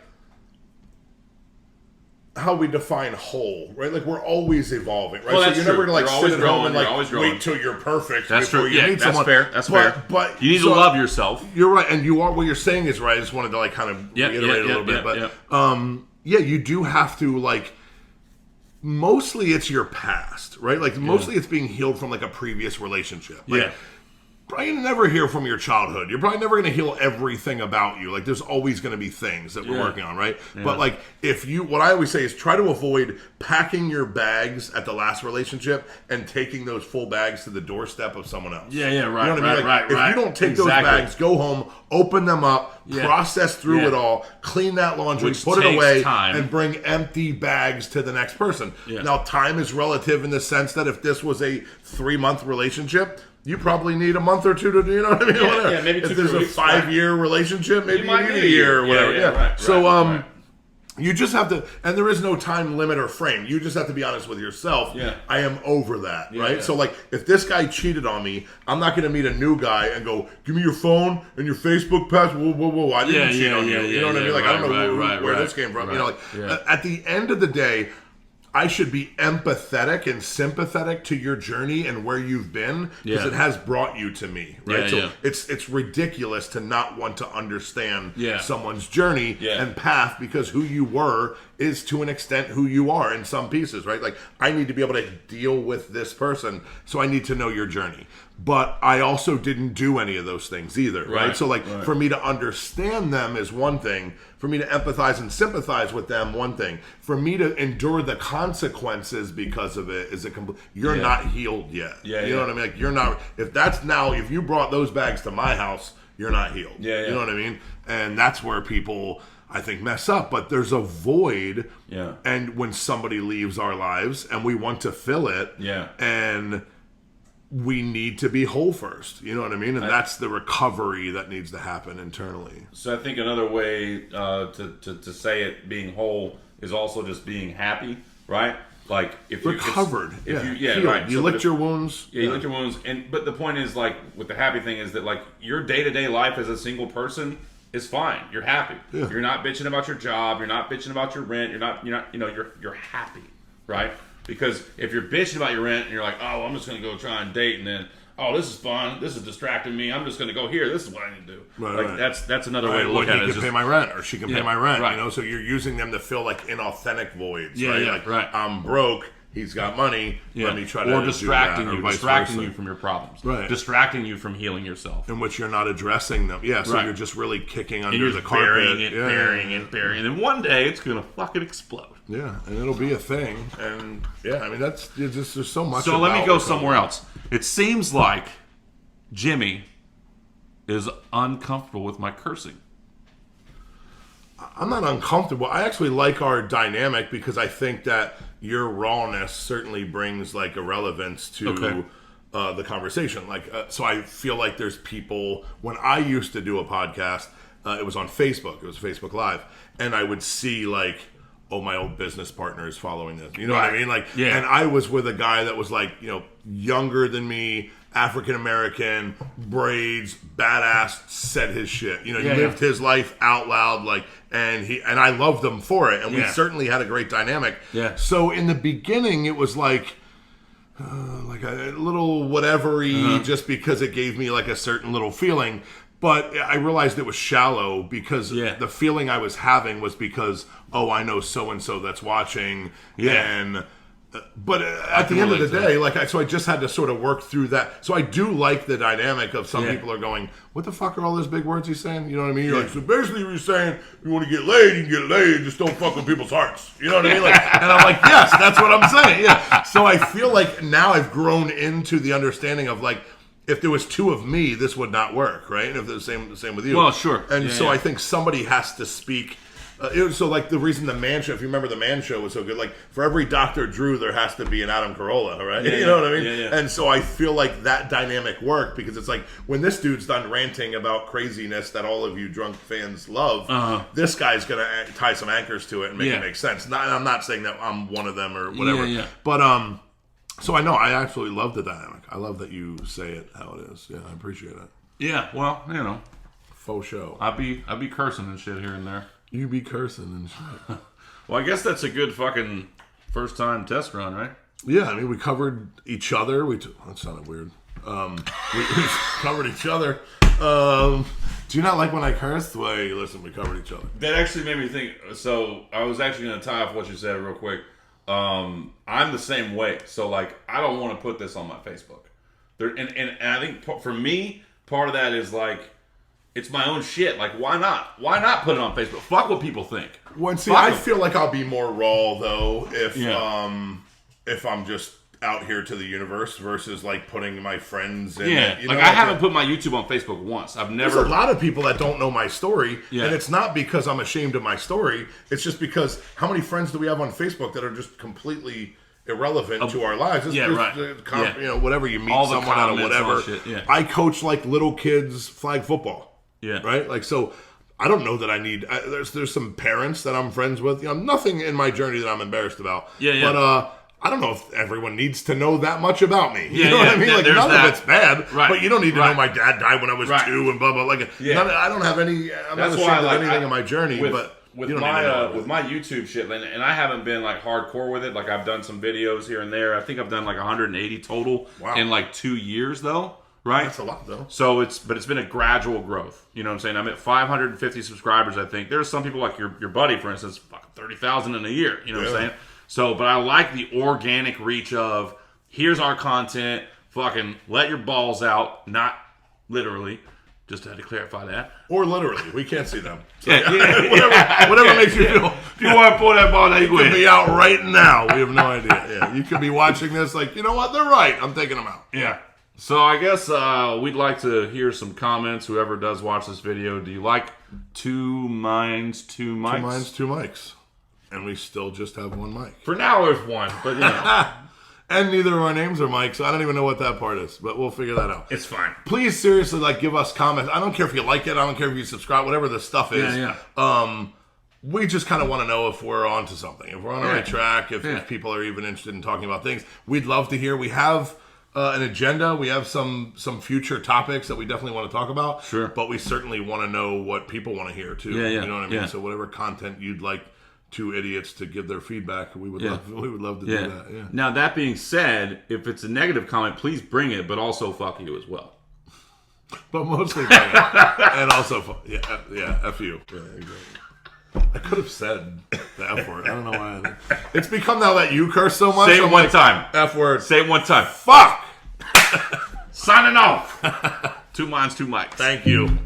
Speaker 1: how we define whole, right? Like, we're always evolving, right?
Speaker 2: Well,
Speaker 1: so
Speaker 2: that's
Speaker 1: you're never
Speaker 2: true.
Speaker 1: going to, like, sit at home and, like,
Speaker 2: growing.
Speaker 1: wait till you're perfect
Speaker 2: that's
Speaker 1: before
Speaker 2: true.
Speaker 1: you meet someone.
Speaker 2: That's fair.
Speaker 1: But
Speaker 2: you need to love yourself.
Speaker 1: You're right, and you are. What you're saying is right. I just wanted to, like, kind of reiterate a little bit, but you do have to, like. Mostly it's your past, right? Like, mostly it's being healed from, like, a previous relationship. Like, probably never hear from your childhood. You're probably never going to heal everything about you. Like, there's always going to be things that we're working on, right? But like, what I always say is try to avoid packing your bags at the last relationship and taking those full bags to the doorstep of someone else.
Speaker 2: Yeah, right,
Speaker 1: you know what I mean?
Speaker 2: right.
Speaker 1: If you don't take those bags, go home, open them up, process through it all, clean that laundry, put it away, and bring empty bags to the next person. Now, time is relative in the sense that if this was a 3-month relationship, you probably need a month or two to, you know what I mean?
Speaker 2: Yeah, maybe
Speaker 1: if there's a 5-year relationship, maybe you need a year or whatever. You just have to, and there is no time limit or frame. You just have to be honest with yourself. I am over that, right? So, like, if this guy cheated on me, I'm not going to meet a new guy and go, give me your phone and your Facebook password. Whoa. I didn't cheat on you. You know what I mean? Like, I don't know where this came from. You know, like, at the end of the day, I should be empathetic and sympathetic to your journey and where you've been because it has brought you to me, right? It's ridiculous to not want to understand someone's journey and path because who you were is to an extent who you are in some pieces, right? Like, I need to be able to deal with this person, so I need to know your journey. But I also didn't do any of those things either, right? So, like, for me to understand them is one thing. For me to empathize and sympathize with them, one thing. For me to endure the consequences because of it is a complete... You're not healed yet. You know what I mean? Like, you're not... If you brought those bags to my house, you're not healed. You know what I mean? And that's where people, I think, mess up. But there's a void. And when somebody leaves our lives and we want to fill it. And we need to be whole first. You know what I mean? And that's the recovery that needs to happen internally.
Speaker 2: So I think another way to say it, being whole, is also just being happy, right? Like, if
Speaker 1: recovered,
Speaker 2: you
Speaker 1: licked your wounds.
Speaker 2: You licked your wounds. But the point is, like, with the happy thing is that, like, your day-to-day life as a single person is fine. You're happy. You're not bitching about your job. You're not bitching about your rent. You're happy, right? Because if you're bitching about your rent and you're like, oh, I'm just going to go try and date, and then, oh, this is fun, this is distracting me, I'm just going to go here, this is what I need to do. That's another way to look at it.
Speaker 1: He can pay my rent, or she can pay my rent, you know? So you're using them to fill, like, inauthentic voids, right? I'm broke, he's got money, let me try to
Speaker 2: distracting
Speaker 1: do that,
Speaker 2: you, distracting you from your problems, distracting you from healing yourself,
Speaker 1: in which you're not addressing them. So you're just really kicking under the carpet,
Speaker 2: burying it, and then one day it's gonna fucking explode.
Speaker 1: And it'll be a thing, and I mean, that's just, there's so much.
Speaker 2: So let me go somewhere else. It seems like Jimmy is uncomfortable with my cursing.
Speaker 1: I'm not uncomfortable. I actually like our dynamic because I think that your rawness certainly brings, like, irrelevance to the conversation. Like, so I feel like there's people, when I used to do a podcast, it was on Facebook. It was Facebook Live. And I would see, like, oh, my old business partner is following this. You know what I mean? Like, and I was with a guy that was, like, you know, younger than me, African-American, braids, badass, said his shit. You know, he lived his life out loud, like, and I loved him for it. And we certainly had a great dynamic. So in the beginning, it was like a little whatever-y, just because it gave me, like, a certain little feeling. But I realized it was shallow because the feeling I was having was because, oh, I know so-and-so that's watching. But at the end of the day, so I just had to sort of work through that. So I do like the dynamic of some people are going, what the fuck are all those big words he's saying? You know what I mean? You're like, so basically you're saying you want to get laid, you can get laid, just don't fuck with people's hearts. You know what I mean? Like, and I'm like, yes, that's what I'm saying. So I feel like now I've grown into the understanding of, like, if there was two of me, this would not work, right? And if the same with you.
Speaker 2: Well, sure.
Speaker 1: And I think somebody has to speak. So, like, the reason the Man Show, if you remember the Man Show was so good, like, for every Dr. Drew, there has to be an Adam Carolla, right? You know what I mean? And so I feel like that dynamic worked because it's like, when this dude's done ranting about craziness that all of you drunk fans love, this guy's going to tie some anchors to it and make it make sense. I'm not saying that I'm one of them or whatever. But, so I absolutely love the dynamic. I love that you say it how it is. Yeah, I appreciate it.
Speaker 2: Yeah, well, you know.
Speaker 1: Faux show.
Speaker 2: I'd be cursing and shit here and there.
Speaker 1: You be cursing and shit.
Speaker 2: Well, I guess that's a good fucking first time test run, right?
Speaker 1: Yeah, I mean, we covered each other. That sounded weird. We covered each other. Do you not like when I curse? Well, hey, listen, we covered each other.
Speaker 2: That actually made me think. So I was actually going to tie off what you said real quick. I'm the same way. So, like, I don't want to put this on my Facebook. And I think for me, part of that is like, it's my own shit. Like, why not? Why not put it on Facebook? Fuck what people think.
Speaker 1: I feel like I'll be more raw though if I'm just out here to the universe versus like putting my friends in.
Speaker 2: Yeah,
Speaker 1: You
Speaker 2: like
Speaker 1: know,
Speaker 2: I haven't put my YouTube on Facebook once. I've never.
Speaker 1: There's a lot of people that don't know my story,
Speaker 2: Yeah.
Speaker 1: and it's not because I'm ashamed of my story. It's just because how many friends do we have on Facebook that are just completely irrelevant to our lives? It's
Speaker 2: yeah,
Speaker 1: just,
Speaker 2: right.
Speaker 1: You know, whatever you meet
Speaker 2: All the
Speaker 1: someone out of
Speaker 2: comments, all
Speaker 1: whatever.
Speaker 2: shit, yeah.
Speaker 1: I coach like little kids flag football.
Speaker 2: Yeah.
Speaker 1: Right. Like so. I don't know that I need. There's some parents that I'm friends with. You know, nothing in my journey that I'm embarrassed about.
Speaker 2: Yeah.
Speaker 1: But I don't know if everyone needs to know that much about me. You
Speaker 2: Yeah,
Speaker 1: know what I mean? Like
Speaker 2: there's
Speaker 1: none
Speaker 2: that.
Speaker 1: of it's bad.
Speaker 2: Right.
Speaker 1: But you don't need to know
Speaker 2: Right.
Speaker 1: my dad died when I was 2 and blah blah. Like I don't have any. I'm
Speaker 2: That's
Speaker 1: not
Speaker 2: why I
Speaker 1: ashamed
Speaker 2: like
Speaker 1: of anything in my journey. But
Speaker 2: with
Speaker 1: you don't need to know
Speaker 2: with my YouTube shit, and I haven't been like hardcore with it. Like I've done some videos here and there. I think I've done like 180 total in like 2 years though. Right?
Speaker 1: That's a lot though.
Speaker 2: So it's been a gradual growth. You know what I'm saying? I'm at 550 subscribers, I think. There's some people like your buddy, for instance, fucking 30,000 in a year. You know what I'm saying? So, but I like the organic reach of here's our content. Fucking let your balls out, not literally. Just had to clarify that.
Speaker 1: Or literally, we can't see them. So,
Speaker 2: Yeah.
Speaker 1: whatever makes you feel.
Speaker 2: If you want to pull that ball, you
Speaker 1: Could be out right now. We have no idea. Yeah, you could be watching this like, you know what? They're right. I'm taking them out.
Speaker 2: Yeah. So I guess we'd like to hear some comments. Whoever does watch this video, do you like two minds, two mics?
Speaker 1: 2 minds, 2 mics. And we still just have 1 mic.
Speaker 2: For now, there's one, but you know,
Speaker 1: And neither of our names are Mike, so I don't even know what that part is, but we'll figure that out.
Speaker 2: it's fine.
Speaker 1: Please, seriously, like, give us comments. I don't care if you like it. I don't care if you subscribe. Whatever the stuff is.
Speaker 2: Yeah.
Speaker 1: We just kind of want to know if we're onto something, if we're on the right track, if people are even interested in talking about things. We'd love to hear. We have an agenda. We have some future topics that we definitely want to talk about.
Speaker 2: Sure.
Speaker 1: But we certainly want to know what people want to hear too.
Speaker 2: Yeah.
Speaker 1: You know what I mean?
Speaker 2: Yeah.
Speaker 1: So whatever content you'd like 2 idiots to give their feedback, we would love to do that. Yeah.
Speaker 2: Now that being said, if it's a negative comment, please bring it, but also fuck you as well.
Speaker 1: But mostly and also F you. Yeah, exactly. I could have said the F word. I don't know why. It's become now that you curse so much.
Speaker 2: Say it
Speaker 1: I'm
Speaker 2: one
Speaker 1: like,
Speaker 2: time.
Speaker 1: F word.
Speaker 2: Say it one time.
Speaker 1: Fuck.
Speaker 2: Signing off. 2 minds, 2 mics.
Speaker 1: Thank you.